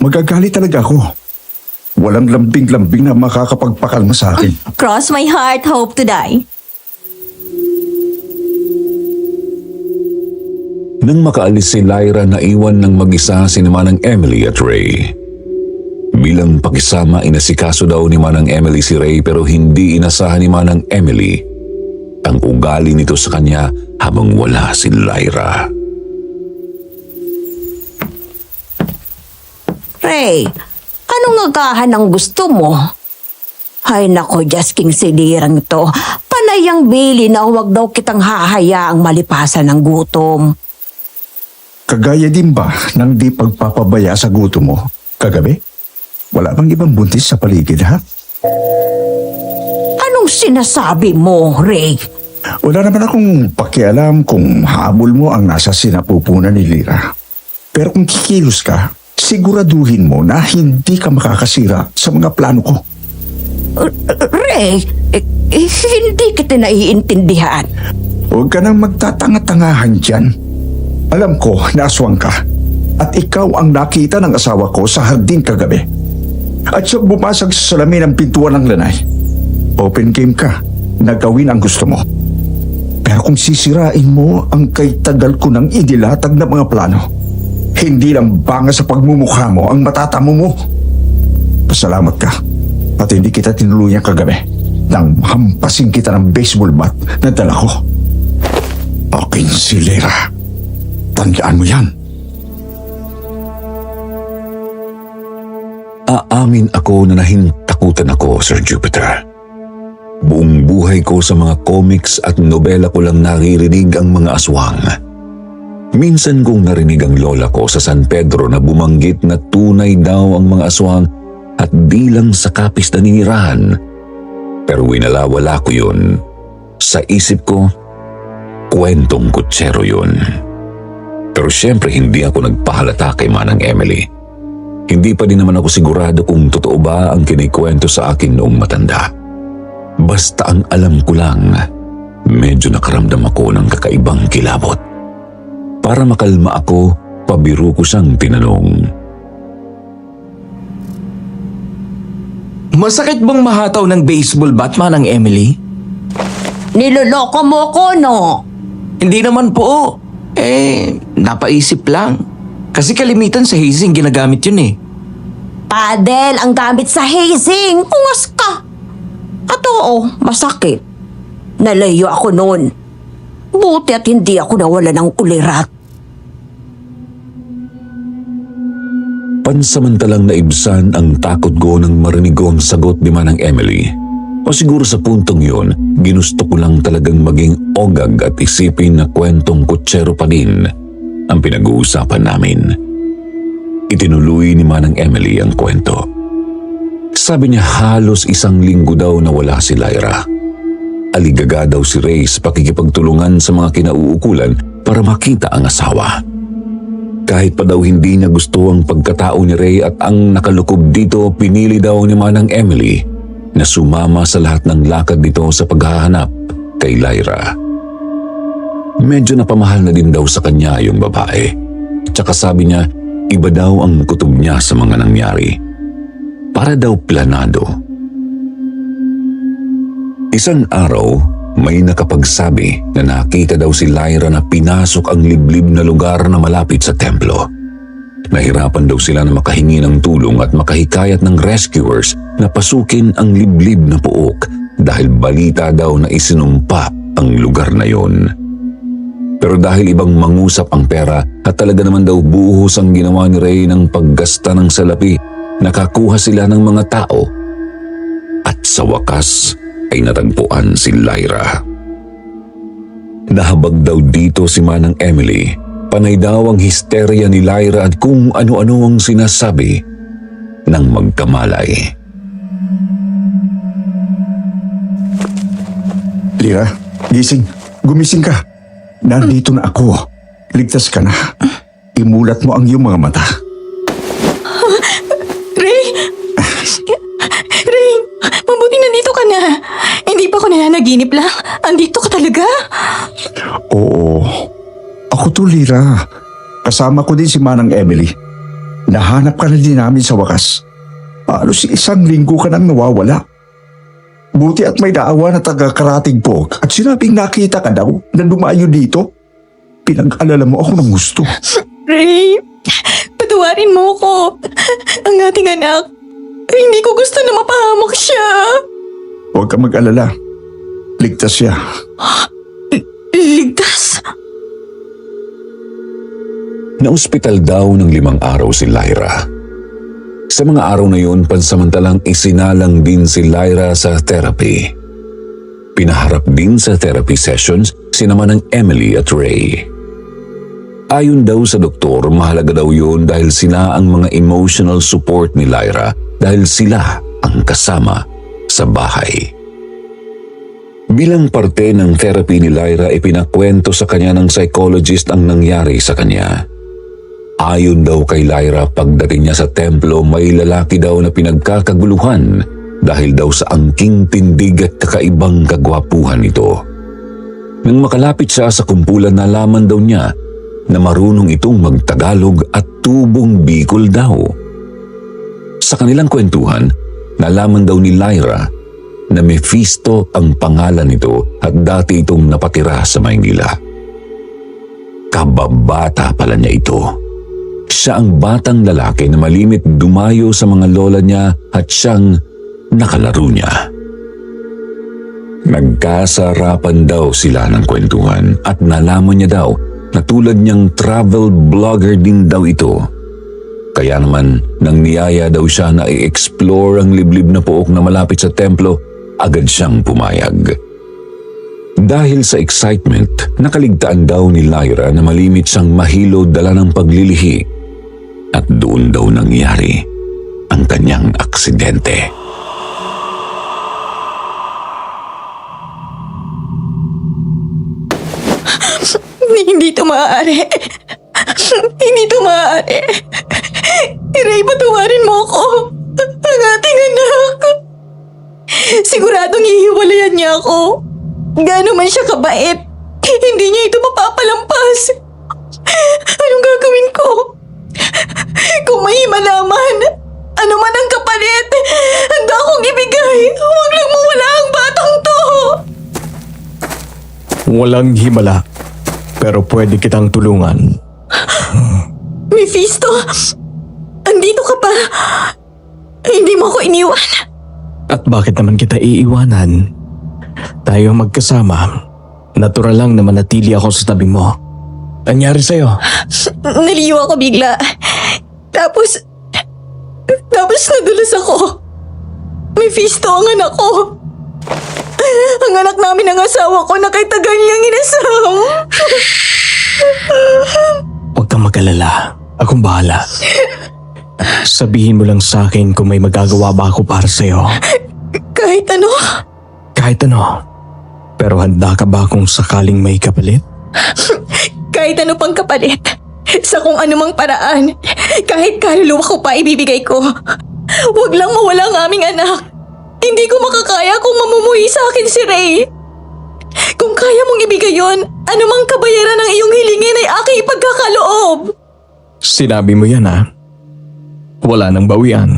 magagalit talaga ako. Walang lambing-lambing na makakapagpakalma sa akin.
Cross my heart, hope to die.
Nang makaalis si Lyra, naiwan ng mag-isa si Manang Emily at Ray. Bilang pakisama, inasikaso daw ni Manang Emily si Ray pero hindi inasahan ni Manang Emily ang ugali nito sa kanya habang wala si Lyra.
Ray, anong agahan ang gusto mo? Ay nako, Jasking silirang to. Panayang bili na huwag daw kitang hahayaang malipasan ng gutom.
Kagaya din ba ng di pagpapabaya sa gutom mo kagabi? Wala bang ibang buntis sa paligid ha?
Anong sinasabi mo, Ray?
Wala naman akong pakialam kung habol mo ang nasa sinapupunan ni Lyra. Pero kung kikilos ka, siguraduhin mo na hindi ka makakasira sa mga plano ko.
Ray, hindi kita naiintindihan.
Huwag ka nang magtatanga-tangahan dyan. Alam ko na aswang ka at ikaw ang nakita ng asawa ko sa hardin kagabi. At siya bumasag sa salamin ng pintuan ng lanay. Open game ka na gawin ang gusto mo. Pero kung sisirain mo ang kay tagal ko ng inilatag na mga plano, hindi lang banga sa pagmumukha mo ang matatamo mo. Pasalamat ka at hindi kita tinuluyan kagabi nang hampasin kita ng baseball bat na dala ko. Aking si Lyra. Tandaan mo yan.
Aamin ako na nahintakutan ako, Sir Jupiter. Buong buhay ko sa mga comics at nobela ko lang naririnig ang mga aswang. Minsan kong narinig ang lola ko sa San Pedro na bumanggit na tunay daw ang mga aswang at di lang sa kapis na ninirahan. Pero winalawala ko yun. Sa isip ko, kwentong kutsero yun. Pero syempre hindi ako nagpahalata kay Manang Emily. Hindi pa din naman ako sigurado kung totoo ba ang kinikwento sa akin noong matanda. Basta ang alam ko lang, medyo nakaramdam ako ng kakaibang kilabot. Para makalma ako, pabiro ko siyang tinanong.
Masakit bang mahataw ng baseball bat, Manang Emily?
Niloloko mo ko, no?
Hindi naman po. Napaisip lang. Kasi kalimitan sa hazing ginagamit yun eh.
Padel ang gamit sa hazing. Ungas ka. At oo, masakit. Nalayo ako noon. Buti at hindi ako nawala ng ulirat.
Pansamantalang naibsan ang takot ko nang marinig ko ang sagot ni Manang Emily. O siguro sa puntong yun, ginusto ko lang talagang maging ogag at isipin na kwentong kutsero pa din ang pinag-uusapan namin. Itinuloy ni Manang Emily ang kwento. Sabi niya halos 1 linggo daw na wala si Lyra. Aligaga daw si Ray sa pakikipagtulungan sa mga kinauukulan para makita ang asawa. Kahit pa daw hindi niya gusto ang pagkatao ni Ray at ang nakalukob dito, pinili daw ni Manang Emily na sumama sa lahat ng lakad nito sa paghahanap kay Lyra. Medyo napamahal na din daw sa kanya yung babae. Tsaka sabi niya, iba daw ang kutob niya sa mga nangyari. Para daw planado. Isang araw, may nakapagsabi na nakita daw si Lyra na pinasok ang liblib na lugar na malapit sa templo. Nahirapan daw sila na makahingi ng tulong at makahikayat ng rescuers na pasukin ang liblib na puok dahil balita daw na isinumpa ang lugar na yon. Pero dahil ibang mangusap ang pera at talaga naman daw buhos ang ginawa ni Ray ng paggasta ng salapi, nakakuha sila ng mga tao at sa wakas ay natagpuan si Lyra. Nahabag daw dito si Manang Emily. Panay daw ang histerya ni Lyra at kung ano-ano ang sinasabi ng magkamalay.
Lyra, gising. Gumising ka. Nandito na ako. Ligtas ka na. Imulat mo ang iyong mga mata.
Ray! Ray! Mabuti nandito ka na. Hindi pa ako nananaginip lang. Andito ka talaga?
Oo. Ako to, Lyra. Kasama ko din si Manang Emily. Nahanap ka na din namin sa wakas. Halos 1 linggo ka nang nawawala. Buti at may daawa na taga-Karatig po at sinabing nakita ka daw na dumayo dito. Pinag-alala mo ako ng gusto.
Ray! Patawarin mo ko. Ang ating anak. Hindi ko gusto na mapahamak siya.
Huwag ka mag-alala. Ligtas siya.
Ligtas?
Naospital daw ng 5 araw si Lyra. Sa mga araw na yun, pansamantalang isinalang din si Lyra sa therapy. Pinaharap din sa therapy sessions sina Manang Emily at Ray. Ayon daw sa doktor, mahalaga daw yun dahil sila ang mga emotional support ni Lyra dahil sila ang kasama sa bahay. Bilang parte ng therapy ni Lyra, ipinakwento sa kanya ng psychologist ang nangyari sa kanya. Ayon daw kay Lyra, pagdating niya sa templo, may lalaki daw na pinagkakaguluhan dahil daw sa angking tindig at kakaibang kagwapuhan nito. Nang makalapit siya sa kumpulan, nalaman daw niya na marunong itong magtagalog at tubong Bicol daw. Sa kanilang kwentuhan, nalaman daw ni Lyra na Mephisto ang pangalan nito at dati itong napatira sa Maynila. Kababata pala niya ito. Siya ang batang lalaki na malimit dumayo sa mga lola niya at siyang nakalaro niya. Nagkasarapan daw sila ng kwentuhan at nalaman niya daw na tulad niyang travel blogger din daw ito. Kaya naman nang niyaya daw siya na i-explore ang liblib na puok na malapit sa templo, agad siyang pumayag. Dahil sa excitement, nakaligtaan daw ni Lyra na malimit siyang mahilo dala ng paglilihi. At doon daw nangyari ang kanyang aksidente.
Hindi ito maaari. Hindi ito maaari. Ray, patawarin mo ako. Ang ating anak. Siguradong ihiwalayan niya ako. Gaano man siya kabait, hindi niya ito mapapalampas. Anong gagawin ko? Kung may malaman, ano man ang kapalit, handa akong ibigay. Huwag lang mawala ang batang to.
Walang himala, pero pwede kitang tulungan.
Mephisto, andito ka pa. Hindi mo ako iniwan.
At bakit naman kita iiwanan? Tayo magkasama. Natural lang na manatili ako sa tabi mo. Anyari sa'yo?
Naliyo ako bigla. Tapos nadulas ako. Mephisto ang anak ko. Ang anak namin ng asawa ko na kay tagal niyang inasam.
Huwag kang mag-alala. Akong bahala. Sabihin mo lang sa akin kung may magagawa ba ako para sa'yo.
Kahit ano?
Kahit ano. Pero handa ka ba kung sakaling may kapalit?
Kahit ano pang kapalit. Sa kung anumang paraan. Kahit kaluluwa ko pa ibibigay ko. Huwag lang mawala ang aming anak. Hindi ko makakaya kung mamumuhi sa akin si Ray. Kung kaya mong ibigay yon, anumang kabayaran ng iyong hilingin ay aking ipagkakaloob.
Sinabi mo yan ha? Wala nang bawian.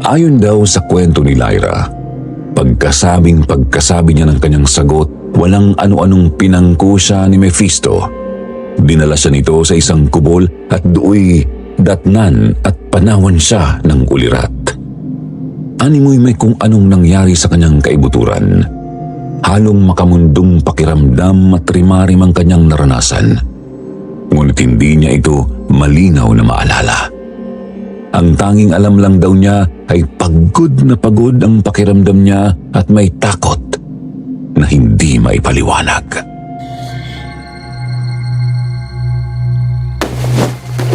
Ayon daw sa kwento ni Lyra, pagkasabi niya ng kanyang sagot, walang ano-anong pinangkusa ni Mephisto. Dinala siya nito sa isang kubol at do'y datnan at panawan siya ng ulirat. Animoy may kung anong nangyari sa kanyang kaibuturan. Halong makamundong pakiramdam at rimarim ang kanyang naranasan. Ngunit hindi niya ito malinaw na maalala. Ang tanging alam lang daw niya ay pagod na pagod ang pakiramdam niya at may takot na hindi maipaliwanag.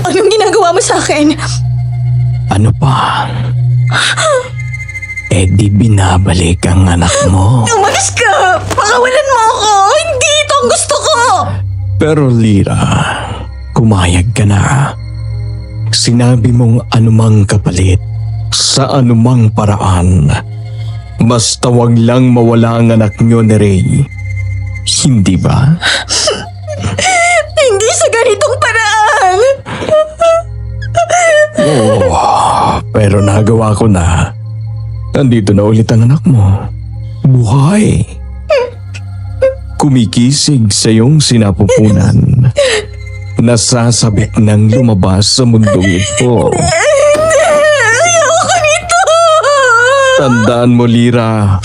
Anong ginagawa mo sa akin?
Ano pa? Eh di binabalik ang anak mo.
Umalis ka! Pakawalan mo ako! Hindi ito ang gusto ko!
Pero Lyra, kumayag ka na. Sinabi mong anumang kapalit sa anumang paraan. Basta wag lang mawala ang anak niyo ni Ray. Hindi ba?
Hindi sa ganitong paraan!
Pero nagawa ko na. Nandito na ulit ang anak mo. Buhay. Kumikisig sa iyong sinapupunan. Nasasabik ng lumabas sa mundong ito.
Ayoko nito!
Tandaan mo, Lyra.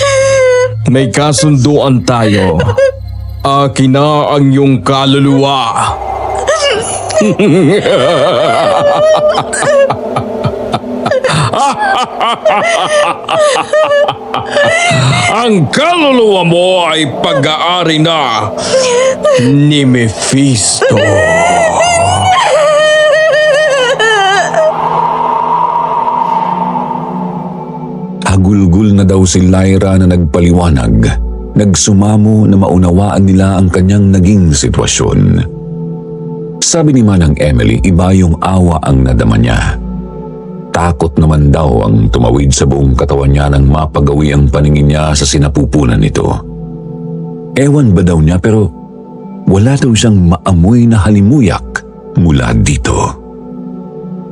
May kasunduan tayo. Akin na ang iyong kaluluwa. Ang kaluluwa mo ay pag-aari na ni Mephisto.
Agulgul na daw si Lyra na nagpaliwanag. Nagsumamo na maunawaan nila ang kanyang naging sitwasyon. Sabi ni Manang Emily, iba yung awa ang nadama niya. Takot naman daw ang tumawid sa buong katawan niya nang mapagawi ang paningin niya sa sinapupunan nito. Ewan ba daw niya pero wala daw siyang maamoy na halimuyak mula dito.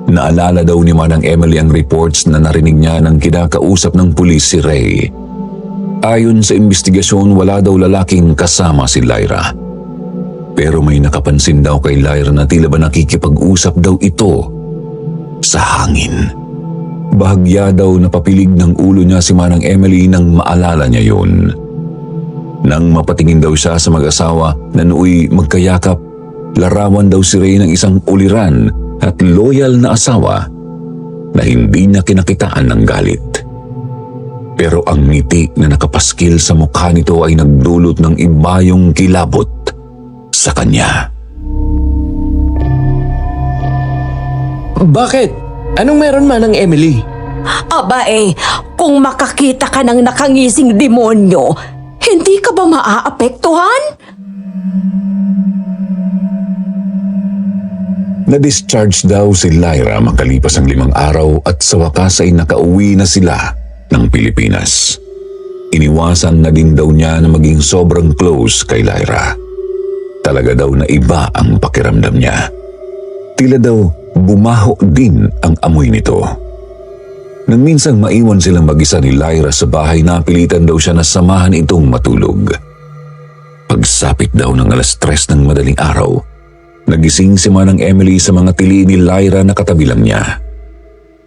Naalala daw ni Manang Emily ang reports na narinig niya nang kinakausap ng pulis si Ray. Ayon sa investigasyon, wala daw lalaking kasama si Lyra. Pero may nakapansin daw kay Lyra na tila ba nakikipag-usap daw ito sa hangin. Bahagya daw napapilig ng ulo niya si Manang Emily nang maalala niya yun. Nang mapatingin daw siya sa mag-asawa na nooy magkayakap, larawan daw si Ray ng isang uliran at loyal na asawa na hindi niya kinakitaan ng galit. Pero ang ngiti na nakapaskil sa mukha nito ay nagdulot ng ibayong kilabot sa kanya.
Bakit? Anong meron, Manang Emily?
Aba kung makakita ka ng nakangising demonyo, hindi ka ba maaapektuhan?
Na-discharge daw si Lyra makalipas ang 5 araw at sa wakas ay nakauwi na sila ng Pilipinas. Iniwasan na din daw niya na maging sobrang close kay Lyra. Talaga daw na iba ang pakiramdam niya. Tila daw bumaho din ang amoy nito. Nang minsang maiwan silang mag-isa ni Lyra sa bahay, napilitan daw siya na samahan itong matulog. Pagsapit daw ng 3:00 ng madaling araw, nagising si Manang Emily sa mga tili ni Lyra na katabi lang niya.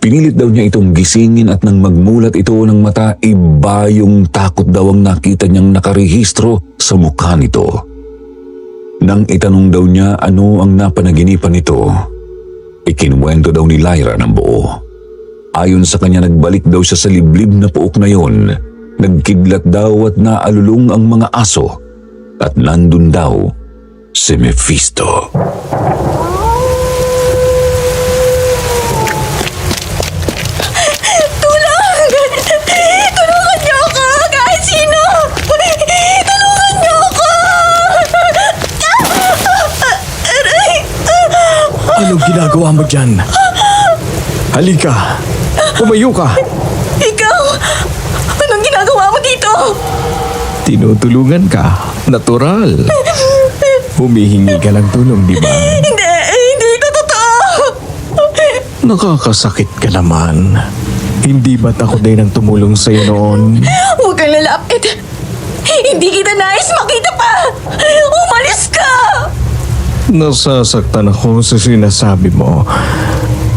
Pinilit daw niya itong gisingin at nang magmulat ito ng mata, iba yung takot daw ang nakita niyang nakarehistro sa mukha nito. Nang itanong daw niya ano ang napanaginipan nito, ikinuwento daw ni Lyra ng buo. Ayon sa kanya, nagbalik daw siya sa liblib na puok na yon. Nagkidlat daw at naalulong ang mga aso at nandun daw si Mephisto.
Tulungan niyo ako! Kahit sino! Tulungan niyo ako!
mo dyan? Halika! Tumayo ka!
Ikaw! Anong ginagawa mo dito?
Tinutulungan ka. Natural. Humihingi ka ng tulong, di ba?
Hindi ito totoo!
Nakakasakit ka naman. Hindi ba't ako din ang tumulong sa'yo noon?
Huwag kang lalapit! Hindi kita nais makita pa! Umalis ka!
Nasasaktan ako sa sinasabi mo.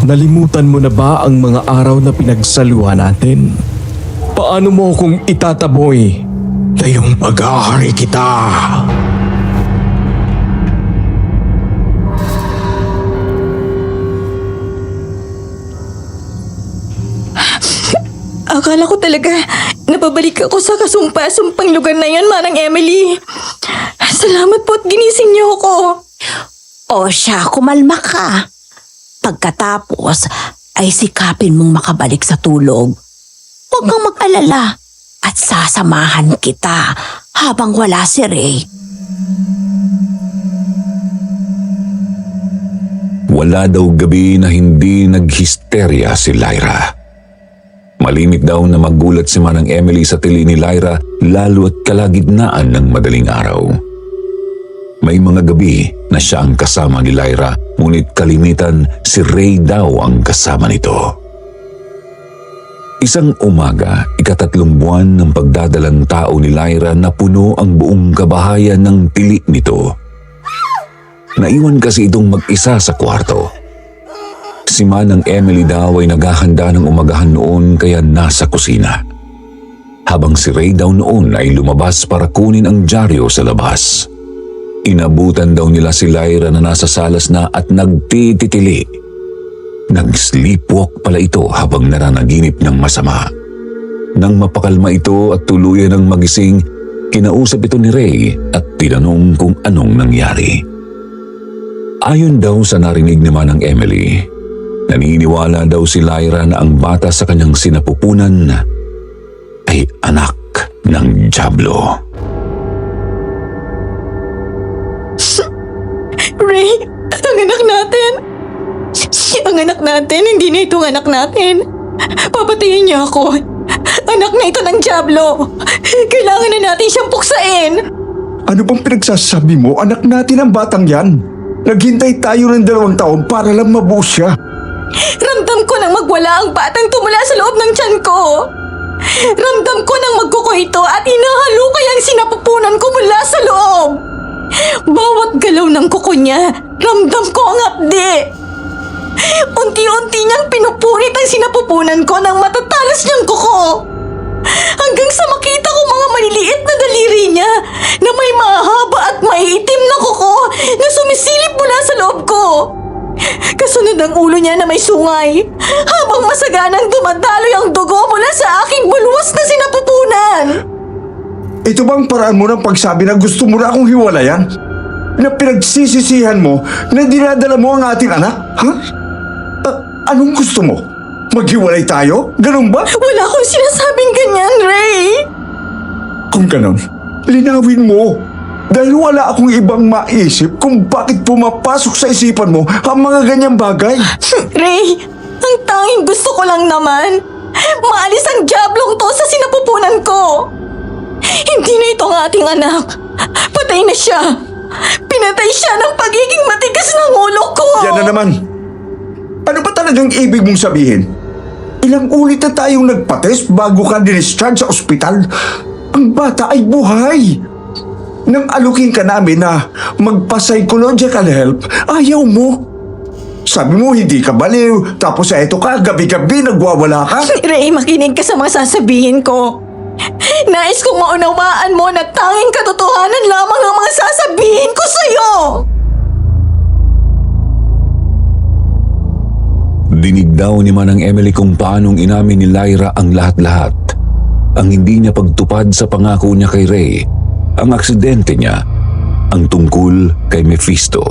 Nalimutan mo na ba ang mga araw na pinagsaluhan natin? Paano mo kung itataboy? Ngayong pag-ahari kita.
Akala ko talaga napabalik ako sa kasumpa-sumpang lugar na yan, Manang Emily. Salamat po at ginising niyo ako.
O siya, kumalma ka. Pagkatapos ay sikapin mong makabalik sa tulog. Huwag kang mag-alala at sasamahan kita habang wala si Ray.
Wala daw gabi na hindi naghisterya si Lyra. Malimit daw na magulat si Manang Emily sa tili ni Lyra lalo at kalagitnaan ng madaling araw. May mga gabi na siya ang kasama ni Lyra, ngunit kalimitan si Ray daw ang kasama nito. Isang umaga, 3 buwan ng pagdadalang tao ni Lyra na puno ang buong kabahayan ng tili nito. Naiwan kasi itong mag-isa sa kwarto. Si Manang Emily daw ay naghahanda ng umagahan noon kaya nasa kusina. Habang si Ray daw noon ay lumabas para kunin ang dyaryo sa labas. Inabutan daw nila si Lyra na nasa salas na at nagtititili. Nag-sleepwalk pala ito habang naranaginip ng masama. Nang mapakalma ito at tuluyan ng magising, kinausap ito ni Ray at tinanong kung anong nangyari. Ayon daw sa narinig ni Manang Emily, naniniwala daw si Lyra na ang bata sa kanyang sinapupunan ay anak ng dyablo.
Ray, ang anak natin! Ang anak natin, hindi na itong anak natin. Papatayin niya ako. Anak na ito ng dyablo. Kailangan na natin siyang puksain.
Ano bang pinagsasabi mo? Anak natin ang batang yan. Naghintay tayo ng 2 taon para lang mabuo siya.
Ramdam ko nang magwala ang batang tumula sa loob ng tiyan ko. Ramdam ko nang magkuko ito at inahalukay ang sinapupunan ko mula sa loob. Bawat galaw ng kuko niya, ramdam ko ang hapdi. Unti-unti niyang pinupunit ang sinapupunan ko ng matatalas niyang kuko. Hanggang sa makita ko mga maliliit na daliri niya na may mahaba at maiitim na kuko na sumisilip mula sa loob ko. Kasunod ang ulo niya na may sungay, habang masaganang dumadaloy ang dugo mula sa aking bulwas na sinapupunan.
Ito bang paraan mo ng pagsabi na gusto mo na akong hiwalayan? Na pinagsisisihan mo na dinadala mo ang ating anak? Ha? Anong gusto mo? Maghiwalay tayo? Ganun ba?
Wala akong sinasabing ganyan, Ray.
Kung ganun, linawin mo. Dahil wala akong ibang maisip kung bakit pumapasok sa isipan mo ang mga ganyang bagay.
Ray, ang tanging gusto ko lang naman, maalis ang diablong to sa sinapupunan ko. Hindi na ito ang ating anak. Patay na siya. Pinatay siya ng pagiging matigas ng ulo ko.
Yan na naman. Ano ba talagang ibig mong sabihin? Ilang ulit na tayong nagpa-test bago ka dinischarge sa ospital. Ang bata ay buhay. Nang alukin ka namin na magpa-psychological help, ayaw mo. Sabi mo hindi ka baliw, tapos eto ka, gabi-gabi nagwawala ka.
Ray, makinig ka sa mga sasabihin ko. Nais kong maunawaan mo na tanging katotohanan lamang ang mga sasabihin ko sa'yo.
Dinig daw ni Manang Emily kung paanong inamin ni Lyra ang lahat-lahat. Ang hindi niya pagtupad sa pangako niya kay Ray, ang aksidente niya, ang tungkol kay Mephisto.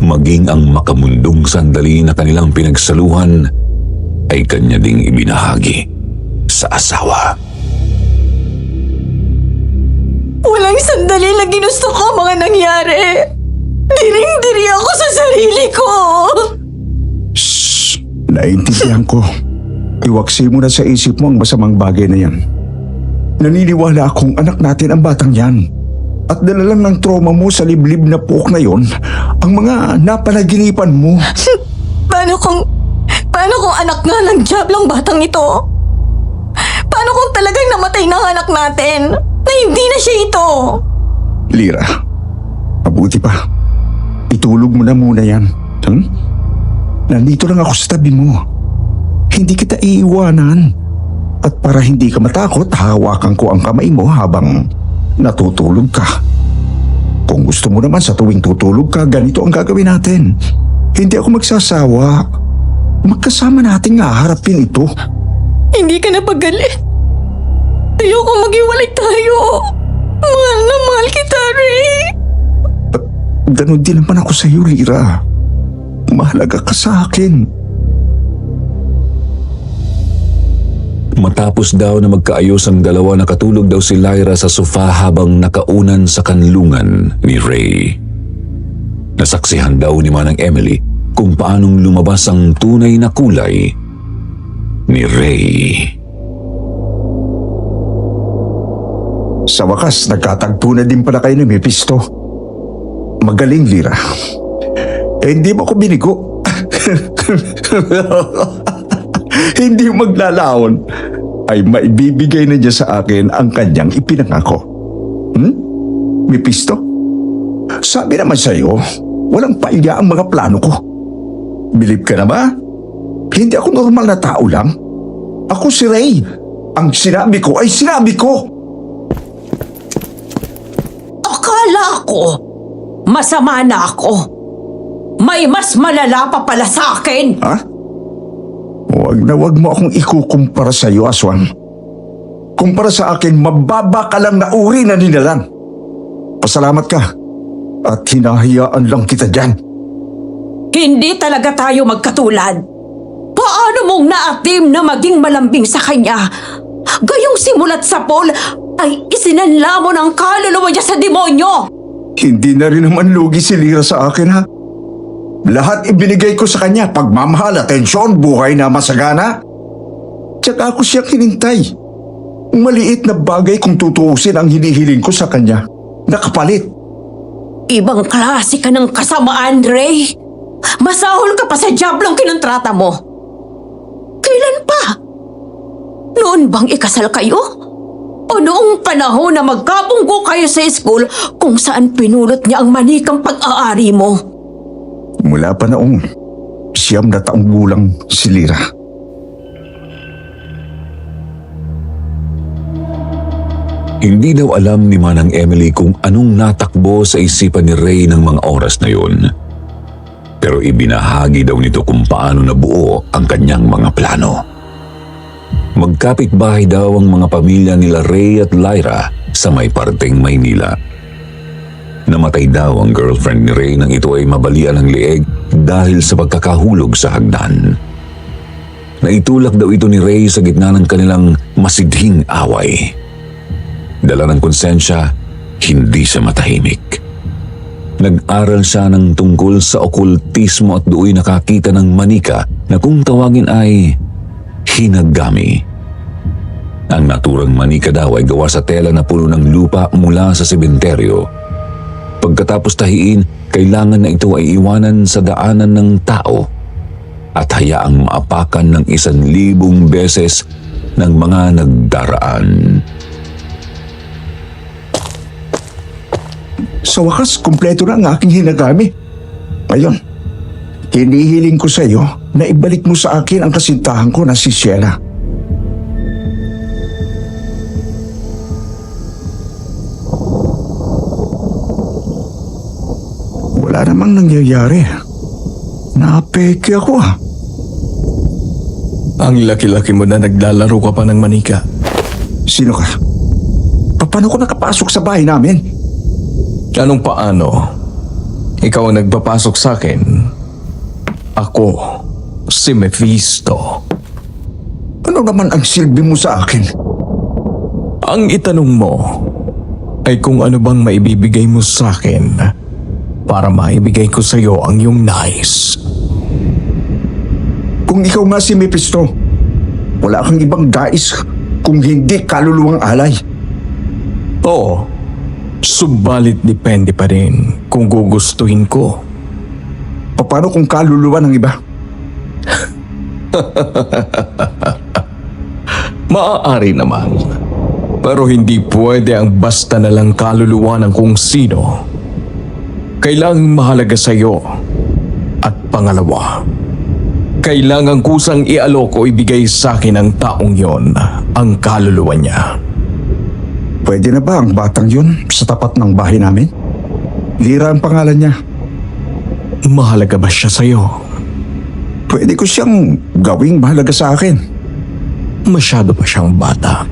Maging ang makamundong sandali na kanilang pinagsaluhan ay kanya ding ibinahagi sa asawa.
Walang sandali na ginusto ko ang mga nangyari. Diring-diri ako sa sarili ko.
Naintindihan ko. Iwaksi mo na sa isip mo ang masamang bagay na yan. Naniniwala akong anak natin ang batang yan. At dala lang ng trauma mo sa liblib na puok na yon, ang mga napanaginipan mo.
Paano kung anak nga ng diablong batang ito? Paano kung talagang namatay na ang anak natin? Na hindi na siya ito?
Lira, mabuti pa. Itulog mo na muna yan. Nandito lang ako sa tabi mo. Hindi kita iiwanan. At para hindi ka matakot, hawakan ko ang kamay mo habang natutulog ka. Kung gusto mo naman sa tuwing tutulog ka, ganito ang gagawin natin. Hindi ako magsasawa. Magkasama natin nga harapin ito.
Hindi ka na pagalit. Ayoko maghiwalay tayo. Mahal na mahal kita, Ray.
Ganon din naman ako sa iyo, Lira. Mahalaga ka sa akin.
Matapos daw na magkaayos ang dalawa, nakatulog daw si Lyra sa sofa habang nakaunan sa kanlungan ni Ray. Nasaksihan daw ni Manang Emily kung paanong lumabas ang tunay na kulay ni Ray.
Sa wakas, nagkatagpo na din pala kayo ni Mephisto. Magaling, Lira. Hindi mo ako binigo. Hindi maglalaon ay maibibigay na niya sa akin ang kanyang ipinangako. Mephisto? Sabi naman sa'yo, walang pailya ang mga plano ko. Bilib ka na ba? Hindi ako normal na tao lang. Ako si Ray. Ang sinabi ko ay sinabi ko.
Akala ko, masama na ako. May mas malala pa pala sa akin.
Ha? Wag mo akong ikukumpara sa iyo, Aswang. Kumpara sa akin, mababa ka lang na uri na ninalan. Pasalamat ka. At hinahayaan lang kita dyan.
Hindi talaga tayo magkatulad. Paano mong naatim na maging malambing sa kanya? Gayong simulat sa Paul ay isinanla mo ng kaluluwa niya sa demonyo.
Hindi na rin naman lugi si Lira sa akin, ha? Lahat ibinigay ko sa kanya, pagmamahal, atensyon, buhay na masagana. Tsaka ako siya kinintay. Maliit na bagay kung tutuusin ang hinihiling ko sa kanya. Nakapalit.
Ibang klase ka ng kasamaan, Ray. Masahol ka pa sa diablong kinontrata mo. Kailan pa? Noon bang ikasal kayo? O noong panahon na magkabunggo kayo sa school kung saan pinulot niya ang manikang pag-aari mo?
Mula pa noong 9 na taong gulang si Lira.
Hindi daw alam ni Manang Emily kung anong natakbo sa isipan ni Ray ng mga oras na yun. Pero ibinahagi daw nito kung paano nabuo ang kanyang mga plano. Magkapit-bahay daw ang mga pamilya nila Ray at Lyra sa may parteng Maynila. Namatay daw ang girlfriend ni Ray nang ito ay mabalian ng lieg dahil sa pagkakahulog sa hagdan. Naitulak daw ito ni Ray sa gitna ng kanilang masidhing away. Dala ng konsensya, hindi siya matahimik. Nag-aral siya ng tungkol sa okultismo at doon nakakita ng manika na kung tawagin ay hinagami. Ang naturang manika daw ay gawa sa tela na puno ng lupa mula sa sementeryo. Pagkatapos tahiin, kailangan na ito ay iwanan sa daanan ng tao at hayaang maapakan ng 1,000 beses ng mga nagdaraan.
Sa wakas, kumpleto na ang aking hinagami. Ngayon, hinihiling ko sa iyo na ibalik mo sa akin ang kasintahan ko na si Sheila. Wala namang nangyayari. Naapeke ako, ah.
Ang laki-laki mo na naglalaro ka pa ng manika.
Sino ka? Paano ko nakapasok sa bahay namin?
Anong paano? Ikaw ang nagpapasok sa akin. Ako, si Mephisto.
Ano naman ang silbi mo sa akin?
Ang itanong mo ay kung ano bang maibibigay mo sa akin para maibigay ko sa iyo ang iyong nais.
Kung ikaw nga si Mephisto, wala kang ibang dais kung hindi kaluluwang alay.
Oo. Subalit depende pa rin kung gugustuhin ko.
Paano kung kaluluwa ng iba?
Maaari naman. Pero hindi pwede ang basta na lang kaluluwa ng kung sino. Kailangang mahalaga sa iyo. At pangalawa, kailangan kusang ialok o ibigay sa akin ng taong yon ang kaluluwa niya.
Pwede na ba ang batang yun sa tapat ng bahay namin? Lira ang pangalan niya.
Mahalaga ba siya sa iyo?
Pwede ko siyang gawing mahalaga sa akin.
Masyado pa siyang bata.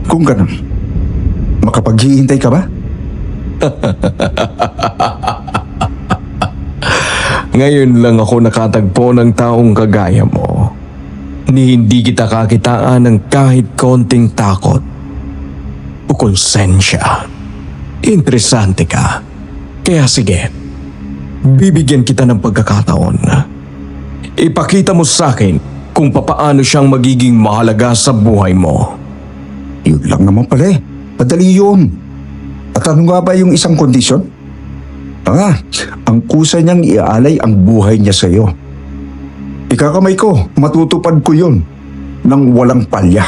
Kung ganun, makapaghihintay ka ba?
Ngayon lang ako nakatagpo ng taong kagaya mo. Ni hindi kita kakitaan ng kahit konting takot o konsensya. Interesante ka. Kaya sige, bibigyan kita ng pagkakataon. Ipakita mo sa akin kung papaano siyang magiging mahalaga sa buhay mo.
Yun lang naman pala eh. Madali yun. At ano nga ba yung isang kondisyon? Ang kusa niyang iaalay ang buhay niya sa iyo. Ikakamay ko, matutupad ko yun nang walang palya.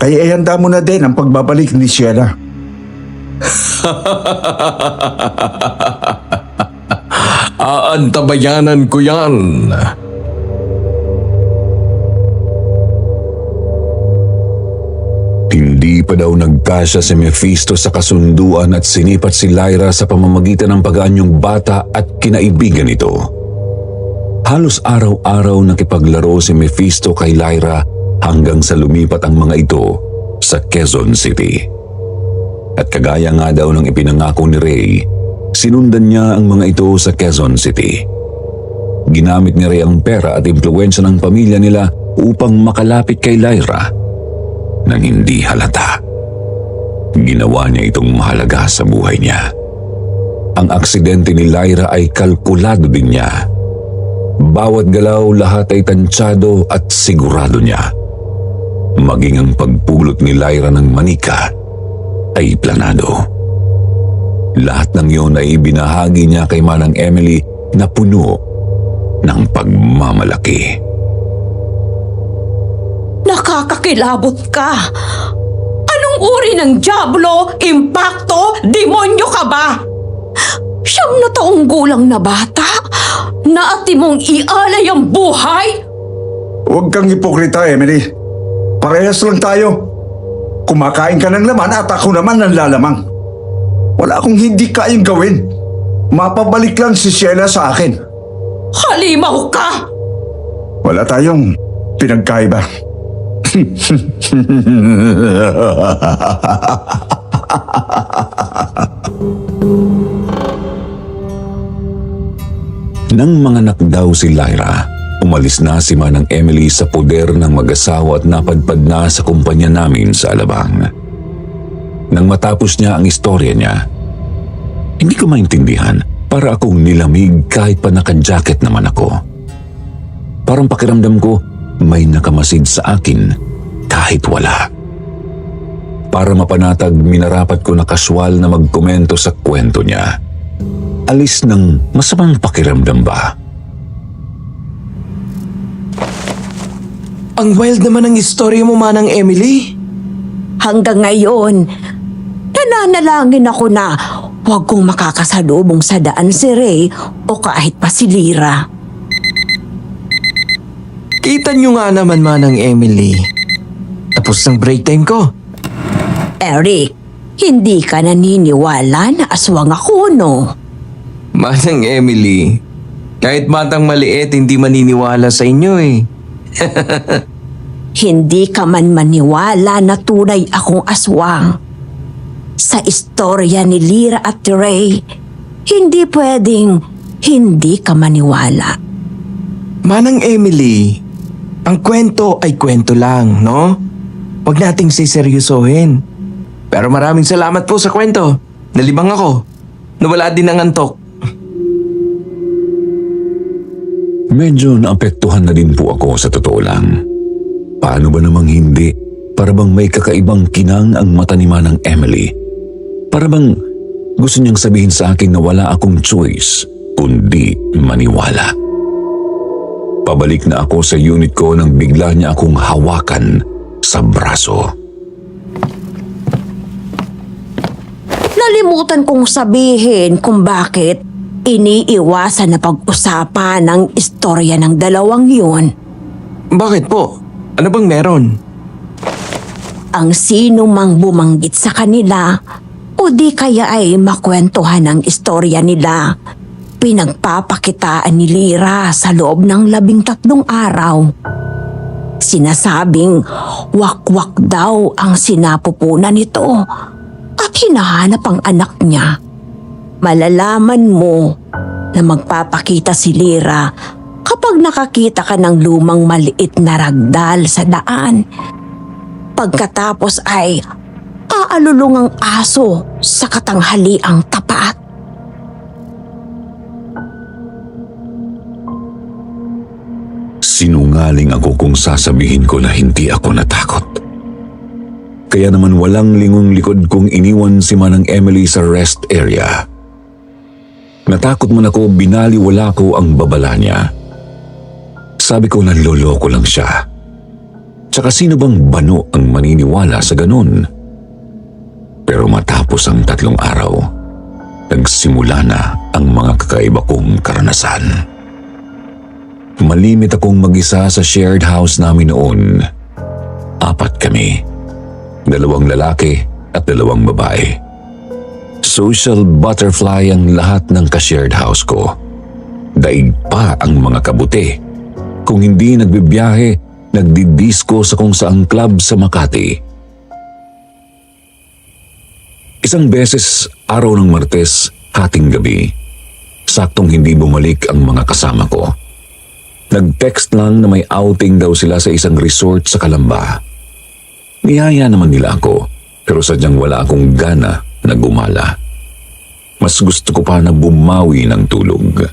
Kaya ihanda mo na din ang pagbabalik ni Sheila.
Aantabayanan ko yan.
Hindi pa daw nagkasya si Mephisto sa kasunduan at sinipat si Lyra sa pamamagitan ng pag-aanyong bata at kinaibigan nito. Halos araw-araw nakipaglaro si Mephisto kay Lyra hanggang sa lumipat ang mga ito sa Quezon City. At kagaya nga daw ng ipinangako ni Ray, sinundan niya ang mga ito sa Quezon City. Ginamit ni Ray ang pera at impluwensya ng pamilya nila upang makalapit kay Lyra nang hindi halata. Ginawa niya itong mahalaga sa buhay niya. Ang aksidente ni Lyra ay kalkulado din niya. Bawat galaw, lahat ay tansyado at sigurado niya. Maging ang pagpulot ni Lyra ng manika ay planado. Lahat ng iyon ay ibinahagi niya kay Manang Emily na puno ng pagmamalaki.
Nakakakilabot ka! Anong uri ng dyablo, impakto, demonyo ka ba? 9 taong gulang na bata? Na ati mong ialay ang buhay?
Huwag kang hipokrita, Emily. Parehas lang tayo. Kumakain ka ng laman at ako naman ng lalamang. Wala akong hindi kayang gawin. Mapabalik lang si Sheila sa akin.
Halimaw ka!
Wala tayong pinagkaiba.
Nang manganak daw si Lyra, umalis na si Manang Emily sa poder ng mag-asawa at napadpad na sa kumpanya namin sa Alabang. Nang matapos niya ang istorya niya, hindi ko maintindihan, para akong nilamig kahit pa naka-jacket naman ako. Parang pakiramdam ko may nakamasid sa akin kahit wala. Para mapanatag, minarapat ko na kaswal na magkomento sa kwento niya. Alis ng masamang pakiramdam ba?
Ang wild naman ang istorya mo, Manang Emily.
Hanggang ngayon, nananalangin ako na huwag kong makakasalubong sa daan si Ray o kahit pa si Lyra.
Kita nyo nga naman, Manang Emily. Tapos ng break time ko.
Eric, hindi ka naniniwala na aswang ako, no?
Manang Emily, kahit batang maliit, hindi maniniwala sa inyo eh.
Hindi ka man maniwala na tunay akong aswang. Sa istorya ni Lyra at Ray, hindi pwedeng hindi ka maniwala.
Manang Emily, ang kwento ay kwento lang, no? Huwag nating siseryosohin. Pero maraming salamat po sa kwento. Nalibang ako. Nawala din ang antok.
Medyo naapektuhan na din po ako sa totoo lang. Paano ba namang hindi? Para bang may kakaibang kinang ang mata ni Manang Emily. Para bang gusto niyang sabihin sa akin na wala akong choice kundi maniwala. Pabalik na ako sa unit ko nang bigla niya akong hawakan sa braso.
Nalimutan kong sabihin kung bakit iniiwasan na pag-usapan ang istorya ng dalawang yun.
Bakit po? Ano bang meron?
Ang sino mang bumanggit sa kanila o di kaya ay makwentuhan ang istorya nila, pinagpapakitaan ni Lira sa loob ng 13 araw. Sinasabing wakwak daw ang sinapupunan nito at hinahanap ang anak niya. Malalaman mo na magpapakita si Lira kapag nakakita ka ng lumang maliit na ragdal sa daan. Pagkatapos ay aalulong ang aso sa katanghaliang tapat.
Sinungaling ako kung sasabihin ko na hindi ako natakot. Kaya naman walang lingong likod kong iniwan si Manang Emily sa rest area. Natakot man ako, binaliwala ko ang babala niya. Sabi ko na loloko lang siya. Tsaka sino bang bano ang maniniwala sa ganun? Pero matapos ang 3 araw, nagsimula na ang mga kakaiba kong karanasan. Malimit akong mag-isa sa shared house namin noon. 4 kami. 2 lalaki at 2 babae. Social butterfly ang lahat ng ka-shared house ko. Daig pa ang mga kabuti. Kung hindi nagbibiyahe, nagdidisco sa kung saang club sa Makati. Isang beses, araw ng Martes, hating gabi, saktong hindi bumalik ang mga kasama ko. Nag-text lang na may outing daw sila sa isang resort sa Calamba. Niyaya naman nila ako, pero sadyang wala akong gana na gumala. Mas gusto ko pa na bumawi ng tulog.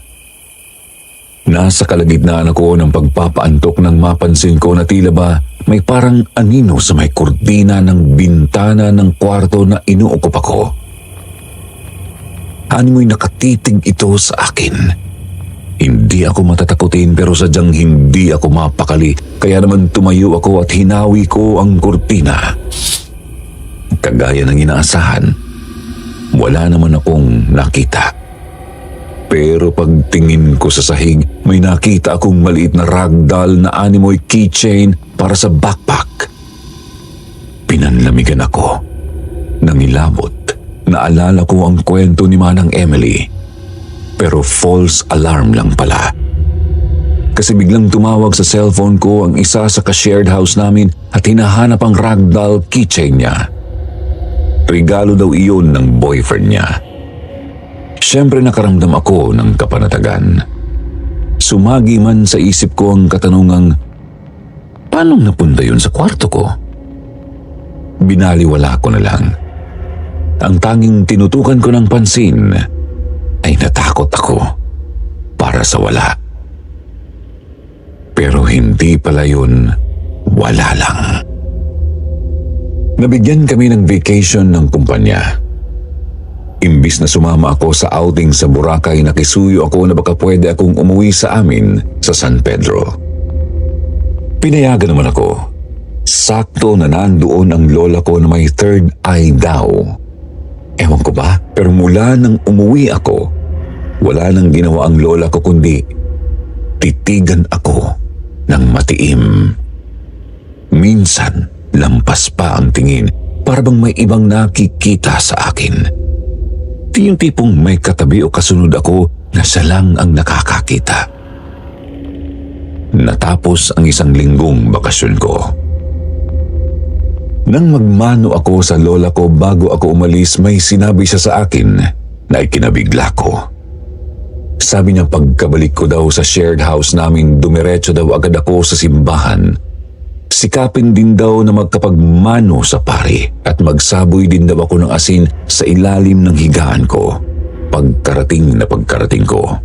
Nasa kalagitnaan ako ng pagpapaantok nang mapansin ko na tila ba may parang anino sa may kurtina ng bintana ng kwarto na inuukup ako. Animoy nakatitig ito sa akin. Hindi ako matatakutin pero sadyang hindi ako mapakali, kaya naman tumayo ako at hinawi ko ang kurtina. Kagaya ng inaasahan, wala naman akong nakita. Pero pagtingin ko sa sahig, may nakita akong maliit na ragdoll na animoy keychain para sa backpack. Pinanlamigan ako. Nangilabot, naalala ko ang kwento ni Manang Emily. Pero false alarm lang pala. Kasi biglang tumawag sa cellphone ko ang isa sa ka-shared house namin at hinahanap ang ragdoll keychain niya. Regalo daw iyon ng boyfriend niya. Siyempre nakaramdam ako ng kapanatagan. Sumagi man sa isip ko ang katanungang, paano napunta yun sa kwarto ko? Binaliwala ko na lang. Ang tanging tinutukan ko ng pansin ay natakot ako para sa wala. Pero hindi pala yun wala lang. Nabigyan kami ng vacation ng kumpanya. Imbis na sumama ako sa outing sa Boracay, nakisuyo ako na baka pwede akong umuwi sa amin sa San Pedro. Pinayagan naman ako. Sakto na nandoon ang lola ko na may third eye daw. Ewan ko ba, pero mula nang umuwi ako, wala nang ginawa ang lola ko kundi titigan ako ng matiim. Minsan, lampas pa ang tingin para bang may ibang nakikita sa akin. Di yung tipong may katabi o kasunod ako na siya lang ang nakakakita. Natapos ang 1 linggong bakasyon ko. Nang magmano ako sa lola ko bago ako umalis, may sinabi siya sa akin na ikinabigla ko. Sabi niya pagkabalik ko daw sa shared house namin, dumiretso daw agad ako sa simbahan. Sikapin din daw na magkapagmano sa pari at magsaboy din daw ako ng asin sa ilalim ng higaan ko pagkarating ko.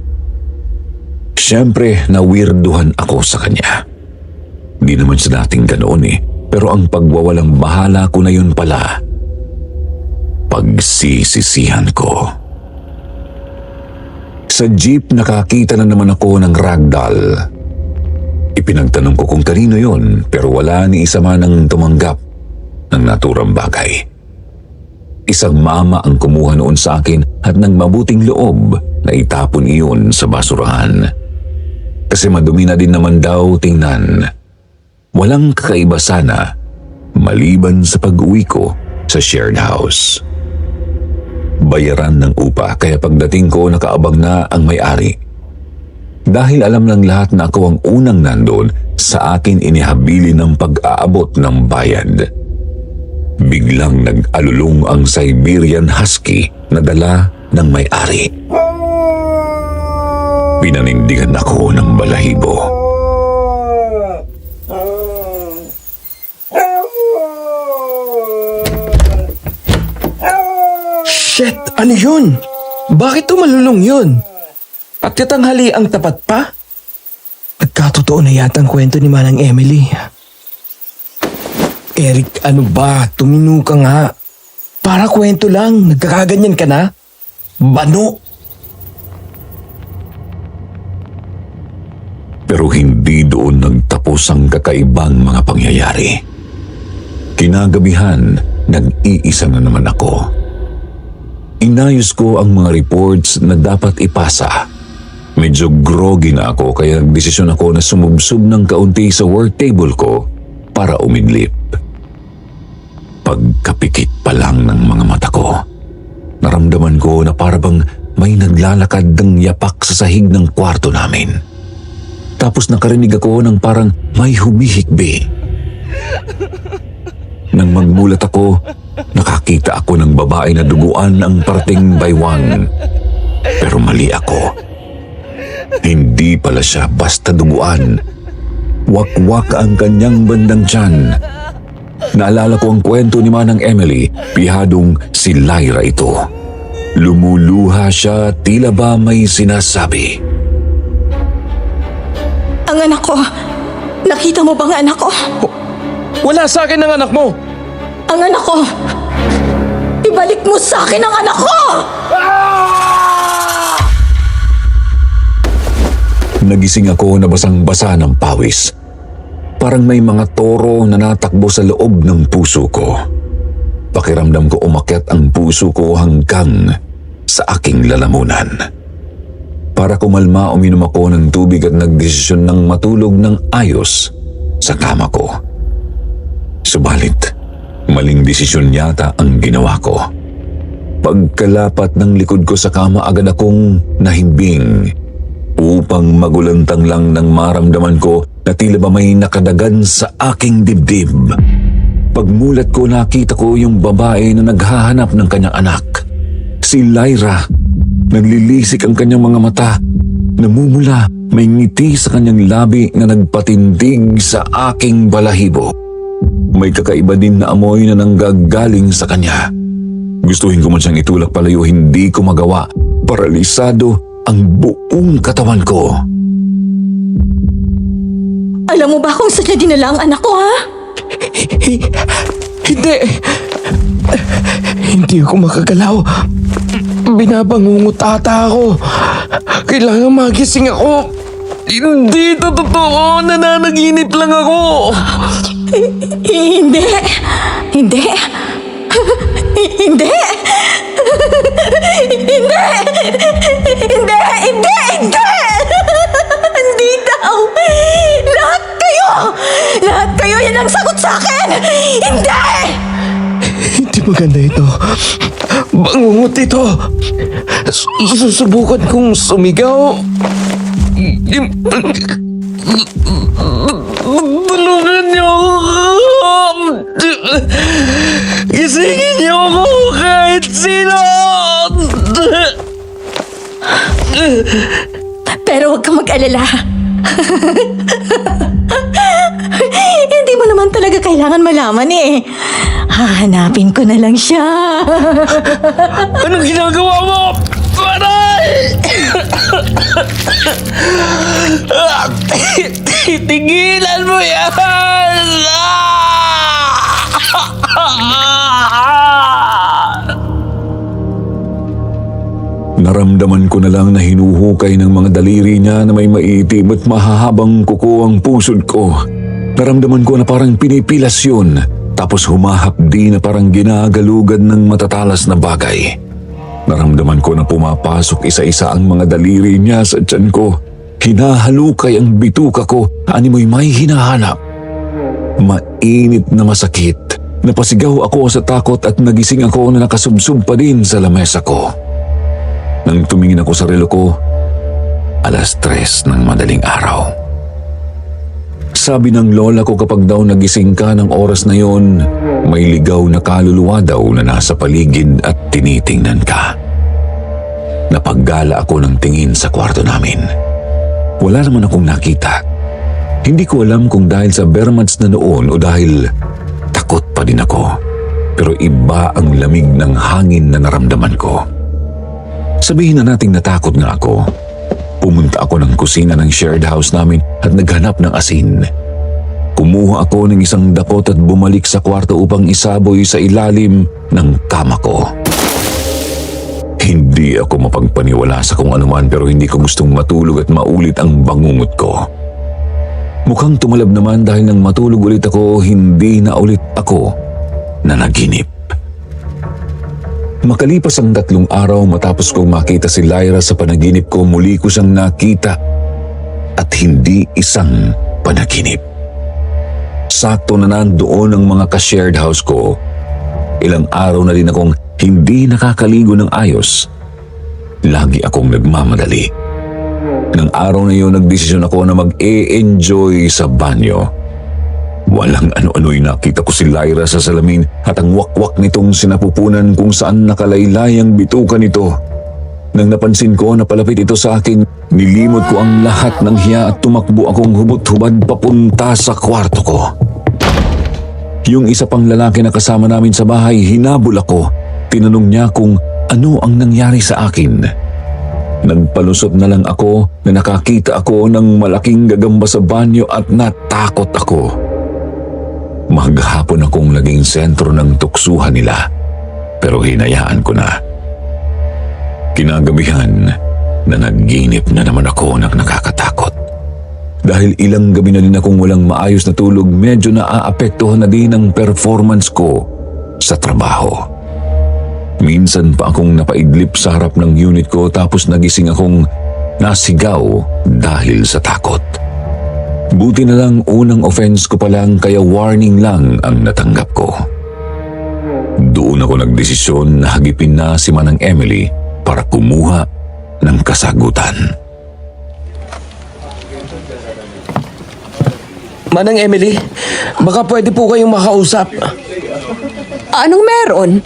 Siyempre, nawirduhan ako sa kanya. Di naman sa dating ganoon pero ang pagwawalang bahala ko na yun pala, pagsisisihan ko. Sa jeep nakakita na naman ako ng ragdoll. Ipinagtanong ko kung kanino yun pero wala ni isa man ang tumanggap ng naturang bagay. Isang mama ang kumuha noon sa akin at ng mabuting loob na itapon iyon sa basurahan. Kasi madumi na din naman daw tingnan. Walang kakaiba sana maliban sa pag-uwi ko sa shared house. Bayaran ng upa kaya pagdating ko nakaabang na ang may-ari. Dahil alam ng lahat na ako ang unang nandun, sa akin inihabili ng pag-aabot ng bayad. Biglang nag-alulong ang Siberian Husky na dala ng may-ari. Pinanindigan ako ng balahibo.
Shit! Ano yun? Bakit tumalulong yun? At katanghali ang tapat pa? Nagkatotoo na yata ang kwento ni Manang Emily. Eric, ano ba? Tumino ka nga. Para kwento lang, nagkakaganyan ka na? Bano!
Pero hindi doon nagtapos ang kakaibang mga pangyayari. Kinagabihan, nag-iisa na naman ako. Inayos ko ang mga reports na dapat ipasa. Medyo groggy na ako kaya nagdesisyon ako na sumubsob ng kaunti sa work table ko para umidlip. Pagkapikit pa lang ng mga mata ko, naramdaman ko na parabang may naglalakad ng yapak sa sahig ng kwarto namin. Tapos nakarinig ako ng parang may humihikbi. Nang magmulat ako, nakakita ako ng babae na duguan ang parting baywang. Pero mali ako. Hindi pala siya basta duguan. Wakwak ang kanyang bandang tiyan. Naalala ko ang kwento ni Manang Emily, pihadong si Lyra ito. Lumuluha siya, tila ba may sinasabi.
Ang anak ko! Nakita mo bang anak ko?
Wala sa akin ang anak mo!
Ang anak ko! Ibalik mo sa akin ang anak ko!
Nagising ako na basang-basa ng pawis. Parang may mga toro na natakbo sa loob ng puso ko. Pakiramdam ko umakyat ang puso ko hanggang sa aking lalamunan. Para kumalma, uminom ako ng tubig at nagdesisyon ng matulog ng ayos sa kama ko. Subalit, maling desisyon yata ang ginawa ko. Pagkalapat ng likod ko sa kama, agad akong nahimbing upang magulantang lang ng maramdaman ko na tila ba may nakadagan sa aking dibdib. Pagmulat ko, nakita ko yung babae na naghahanap ng kanyang anak. Si Lyra. Nanlilisik ang kanyang mga mata. Namumula, may ngiti sa kanyang labi na nagpatindig sa aking balahibo. May kakaiba din na amoy na nanggagaling sa kanya. Gustuhin ko man siyang itulak palayo, hindi ko magawa. Paralisado ang buong katawan ko.
Alam mo ba kung saan niya dinala ang anak ko, ha?
Hindi! Hindi ako makagalaw. Binabangungot ata ako. Kailangan magising ako. Hindi ito totoo. Nananaginip lang ako.
Hindi! Hindi! Hindi! Hindi! Hindi! Hindi! Hindi! Hindi daw! Lahat kayo yan ang sagot sa akin! Hindi!
Hindi maganda ito. Bangungot ito. Susubukan kong sumigaw. Tulungan niyo ako. Gisingin niyo ako kahit sino.
Pero huwag kang mag-alala. Hindi mo naman talaga kailangan malaman eh. Hahanapin ko na lang siya.
Anong ginagawa mo? Aray! Tigilan mo yan!
Naramdaman ko na lang na hinuhukay ng mga daliri niya na may maitim at mahahabang kuko ang pusod ko. Naramdaman ko na parang pinipilas yun, tapos humahapdi na parang ginagalugad ng matatalas na bagay. Naramdaman ko na pumapasok isa-isa ang mga daliri niya sa tiyan ko. Hinahalukay ang bituka ko, animoy may hinahanap. Mainit na masakit. Napasigaw ako sa takot at nagising ako na nakasubsob pa din sa lamesa ko. Nang tumingin ako sa relo ko, 3:00 ng madaling araw. Sabi ng lola ko kapag daw nagising ka ng oras na yon, may ligaw na kaluluwa daw na nasa paligid at tinitingnan ka. Napaggala ako ng tingin sa kwarto namin. Wala naman akong nakita. Hindi ko alam kung dahil sa bermads na noon o dahil takot pa din ako. Pero iba ang lamig ng hangin na naramdaman ko. Sabihin na nating natakot nga ako. Pumunta ako ng kusina ng shared house namin at naghanap ng asin. Kumuha ako ng isang dakot at bumalik sa kwarto upang isaboy sa ilalim ng kama ko. Hindi ako mapagpaniwala sa kung anuman pero hindi ko gustong matulog at maulit ang bangungot ko. Mukhang tumalab naman dahil nang matulog ulit ako, hindi na ulit ako nanaginip. Makalipas ang 3 araw matapos kong makita si Lyra sa panaginip ko, muli ko siyang nakita at hindi isang panaginip. Sakto na nandoon ang mga ka-shared house ko. Ilang araw na rin akong hindi nakakaligo ng ayos. Lagi akong nagmamadali. Nang araw na yun, nagdesisyon ako na mag-e-enjoy sa banyo. Walang ano-ano'y nakita ko si Lyra sa salamin at ang wakwak nitong sinapupunan kung saan nakalaylay ang bituka nito. Nang napansin ko na palapit ito sa akin, nilimot ko ang lahat ng hiya at tumakbo akong hubot-hubad papunta sa kwarto ko. Yung isa pang lalaki na kasama namin sa bahay, hinabol ako. Tinanong niya kung ano ang nangyari sa akin. Nagpalusot na lang ako na nakakita ako ng malaking gagamba sa banyo at natakot ako. Maghapon akong naging sentro ng tuksuhan nila, pero hinayaan ko na. Kinagabihan, nanaginip na naman ako ng nakakatakot. Dahil ilang gabi na din akong walang maayos na tulog, medyo naaapektuhan na din ang performance ko sa trabaho. Minsan pa akong napaidlip sa harap ng unit ko tapos nagising akong nasigaw dahil sa takot. Buti na lang unang offense ko pa lang kaya warning lang ang natanggap ko. Doon ako nagdesisyon na hagipin na si Manang Emily para kumuha ng kasagutan.
Manang Emily, baka pwede po kayong makausap.
Anong meron?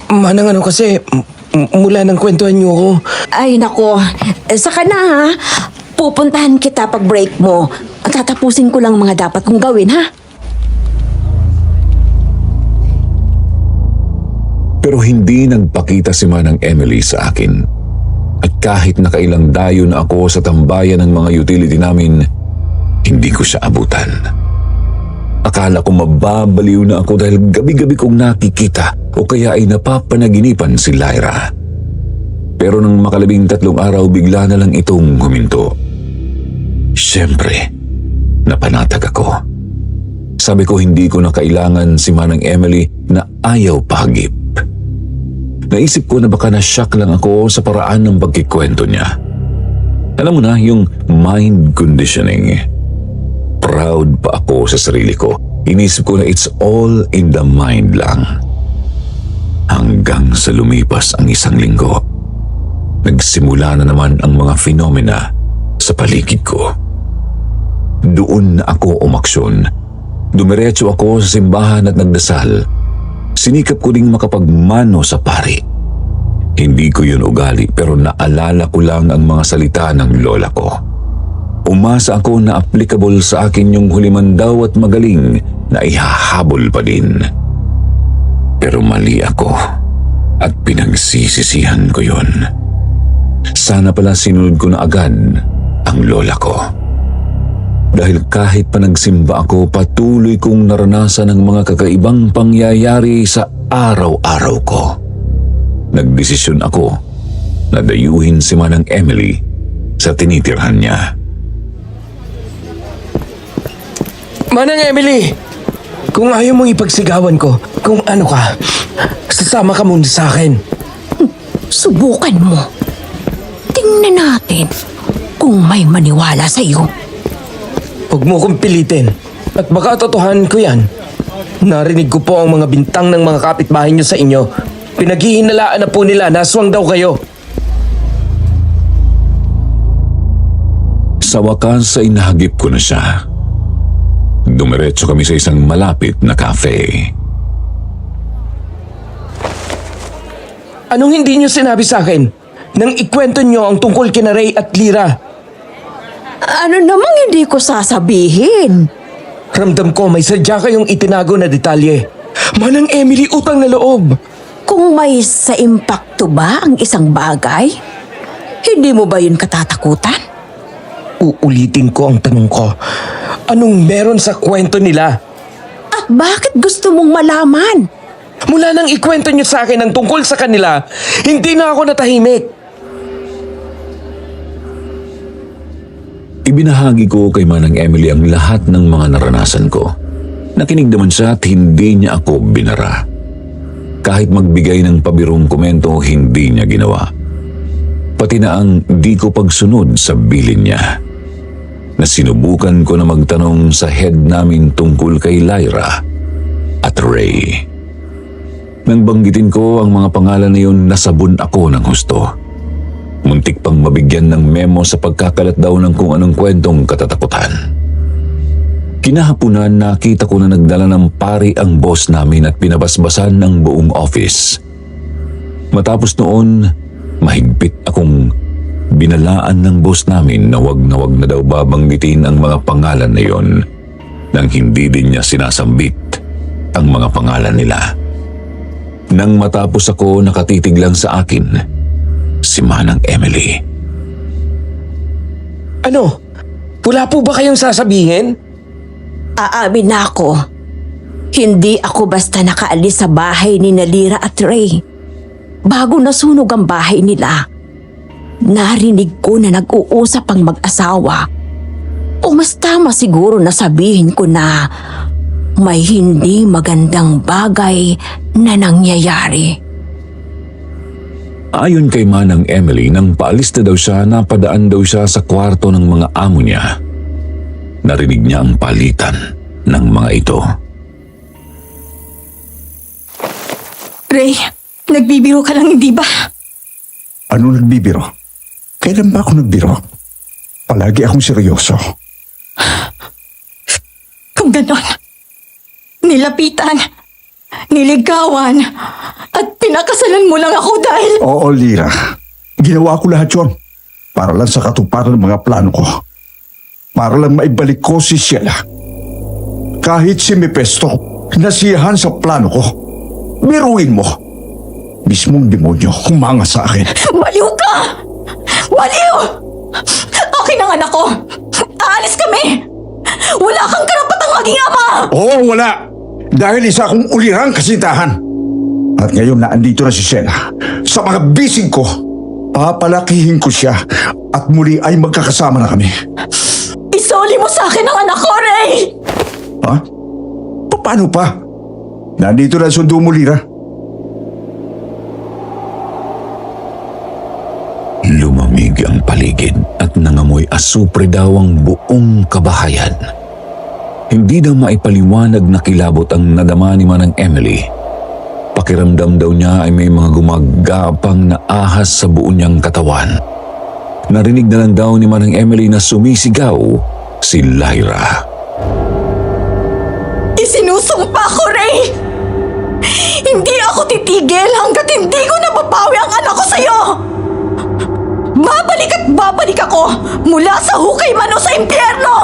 Manang kasi, mula nang kwentuhan niyo ako.
Ay nako, saka na ha. Pupuntahan kita pag break mo. Tatapusin ko lang mga dapat kong gawin, ha?
Pero hindi nagpakita si Manang Emily sa akin. At kahit nakailang dayo na ako sa tambayan ng mga utility namin, hindi ko siya abutan. Akala ko mababaliw na ako dahil gabi-gabi kong nakikita o kaya ay napapanaginipan si Lyra. Pero nang makalabing 3 araw, bigla na lang itong huminto. Siyempre, napanatag ako. Sabi ko hindi ko na kailangan si Manang Emily na ayaw pahagip. Naisip ko na baka na-shock lang ako sa paraan ng pagkikwento niya. Alam mo na, yung mind conditioning. Proud pa ako sa sarili ko. Inisip ko na it's all in the mind lang. Hanggang sa lumipas ang 1 linggo, nagsimula na naman ang mga fenomena sa paligid ko. Doon na ako umaksyon. Dumiretso ako sa simbahan at nagdasal. Sinikap ko ding makapagmano sa pari. Hindi ko yun ugali pero naalala ko lang ang mga salita ng lola ko. Umasa ako na applicable sa akin yung hulimandaw at magaling na ihahabol pa din. Pero mali ako at pinagsisisihan ko yun. Sana pala sinunod ko na agad ang lola ko. Dahil kahit pa nagsimba ako, patuloy kong naranasan ang mga kakaibang pangyayari sa araw-araw ko. Nagdesisyon ako na dayuhin si Manang Emily sa tinitirhan niya.
Manang Emily, kung ayaw mong ipagsigawan ko, kung ano ka, sasama ka muna sa akin.
Subukan mo. Tingnan natin kung may maniwala sa iyo.
Huwag mo kong pilitin. At baka totohanan ko yan. Narinig ko po ang mga bintang ng mga kapitbahay niyo sa inyo. Pinaghihinalaan na po nila na aswang daw kayo.
Sa wakas ay nahagip ko na siya. Dumiretso kami sa isang malapit na cafe.
Anong hindi niyo sinabi sa akin nang ikwento niyo ang tungkol kina Ray at Lira?
Ano namang hindi ko sasabihin?
Ramdam ko may sadya kayong itinago na detalye. Manang Emily, utang na loob.
Kung may sa impacto ba ang isang bagay, hindi mo ba yun katatakutan?
Uulitin ko ang tanong ko. Anong meron sa kwento nila?
At bakit gusto mong malaman?
Mula nang ikwento niyo sa akin ang tungkol sa kanila, hindi na ako natahimik.
Ibinahagi ko kay Manang Emily ang lahat ng mga naranasan ko. Nakinig naman siya at hindi niya ako binara. Kahit magbigay ng pabirong komento, hindi niya ginawa. Pati na ang di ko pagsunod sa bilin niya. Na sinubukan ko na magtanong sa head namin tungkol kay Lyra at Ray. Nang banggitin ko ang mga pangalan na yun, nasabon ako ng husto. Muntik pang mabigyan ng memo sa pagkakalat daw ng kung anong kwentong katatakutan. Kinahapunan nakita ko na nagdala ng pari ang boss namin at pinabasbasan ng buong office. Matapos noon, mahigpit akong binalaan ng boss namin na wag na daw babanggitin ang mga pangalan na yon nang hindi din niya sinasambit ang mga pangalan nila. Nang matapos ako, nakatitig lang sa akin si Manang Emily.
Ano? Wala po ba kayong sasabihin?
Aamin na ako. Hindi ako basta nakaalis sa bahay ni Lira at Ray. Bago nasunog ang bahay nila, narinig ko na nag-uusap ang mag-asawa. O mas tama siguro na sabihin ko na may hindi magandang bagay na nangyayari.
Ayon kay Manang Emily, nang paalis na daw siya, napadaan daw siya sa kwarto ng mga amo niya. Narinig niya ang palitan ng mga ito.
Ray, nagbibiro ka lang, hindi ba?
Ano nagbibiro? Kailan ba ako nagbiro? Palagi akong seryoso.
Kung ganon, nilapitan, niligawan, at pinakasalan mo lang ako dahil...
Oo, Lira. Ginawa ko lahat yun. Para lang sa katuparan ng mga plano ko. Para lang maibalik ko si Sheila. Kahit si Mephisto, nasiyahan sa plano ko. Biruin mo. Mismong demonyo humanga sa akin.
Baliw ka! Baliw! Akin ang anak ko! Aalis kami! Wala kang karapatang maging ama!
Oo, wala. Dahil isa akong ulirang kasintahan. At ngayon na andito na si Sheila, sa mga bisig ko, papalakihin ko siya at muli ay magkakasama na kami.
Isoli mo sa akin ang anak ko, Ray!
Ha? Paano pa? Nandito na ang sundo mo, Lira.
Lumamig ang paligid at nangamoy asupre daw ang buong kabahayan. Hindi daw maipaliwanag na kilabot ang nadama ni Manang Emily. Pakiramdam daw niya ay may mga gumagapang na ahas sa buo niyang katawan. Narinig na lang daw ni Manang Emily na sumisigaw si Lyra.
Isinusumpa ko, Ray! Hindi ako titigil hanggat hindi ko nababawi ang anak ko sa'yo! Babalik at babalik ako mula sa hukay man o sa impyerno!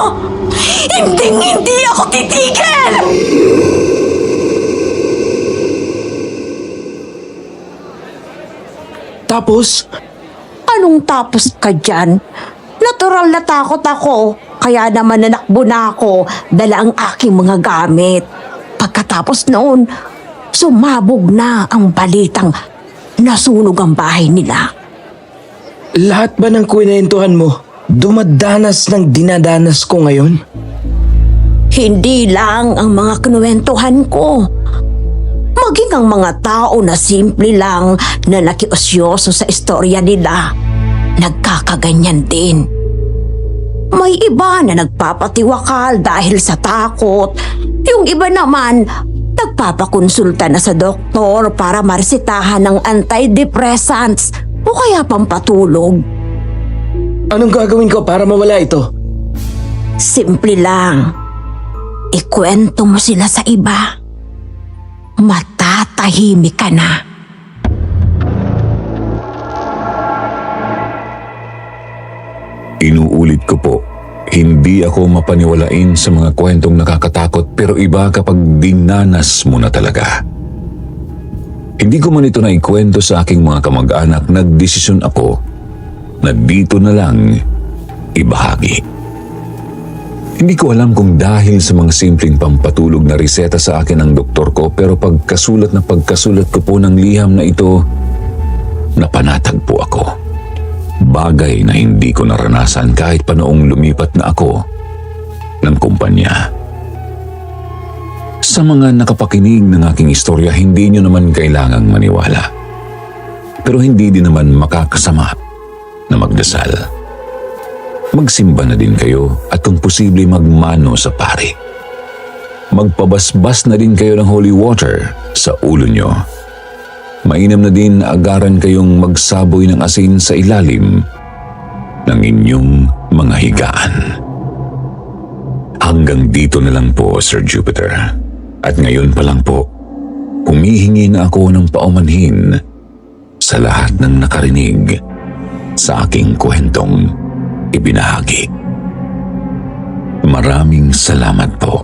Hindi ako titigil!
Tapos,
Anong tapos ka dyan? Natural na takot ako. Kaya naman nanakbo na ako, dala ang aking mga gamit. Pagkatapos noon, sumabog na ang balitang nasunog ang bahay nila.
Lahat ba ng kwentuhan mo dumadanas ng dinadanas ko ngayon?
Hindi lang ang mga kinuwentuhan ko. Maging ang mga tao na simple lang na nakiusyoso sa istorya nila, nagkakaganyan din. May iba na nagpapatiwakal dahil sa takot. Yung iba naman, nagpapakonsulta na sa doktor para maresetahan ng antidepressants o kaya pampatulog.
Anong gagawin ko para mawala ito?
Simple lang. Ikwento mo sila sa iba. Matatahimik ka na.
Inuulit ko po, hindi ako mapaniwalain sa mga kwentong nakakatakot pero iba kapag dinanas mo na talaga. Hindi ko man ito naikwento sa aking mga kamag-anak, nagdesisyon ako na dito na lang ibahagi. Hindi ko alam kung dahil sa mga simpleng pampatulog na reseta sa akin ng doktor ko pero pagkasulat ko po ng liham na ito, napanatag po ako. Bagay na hindi ko naranasan kahit pa noong lumipat na ako ng kumpanya. Sa mga nakapakinig ng aking istorya, hindi nyo naman kailangang maniwala. Pero hindi din naman makakasama na magdasal. Magsimba na din kayo at kung posible magmano sa pari. Magpabasbas na din kayo ng holy water sa ulo nyo. Mainam na din na agaran kayong magsaboy ng asin sa ilalim ng inyong mga higaan. Hanggang dito na lang po, Sir Jupiter. At ngayon pa lang po, humihingi na ako ng paumanhin sa lahat ng nakarinig sa aking kwentong ibinahagi. Maraming salamat po.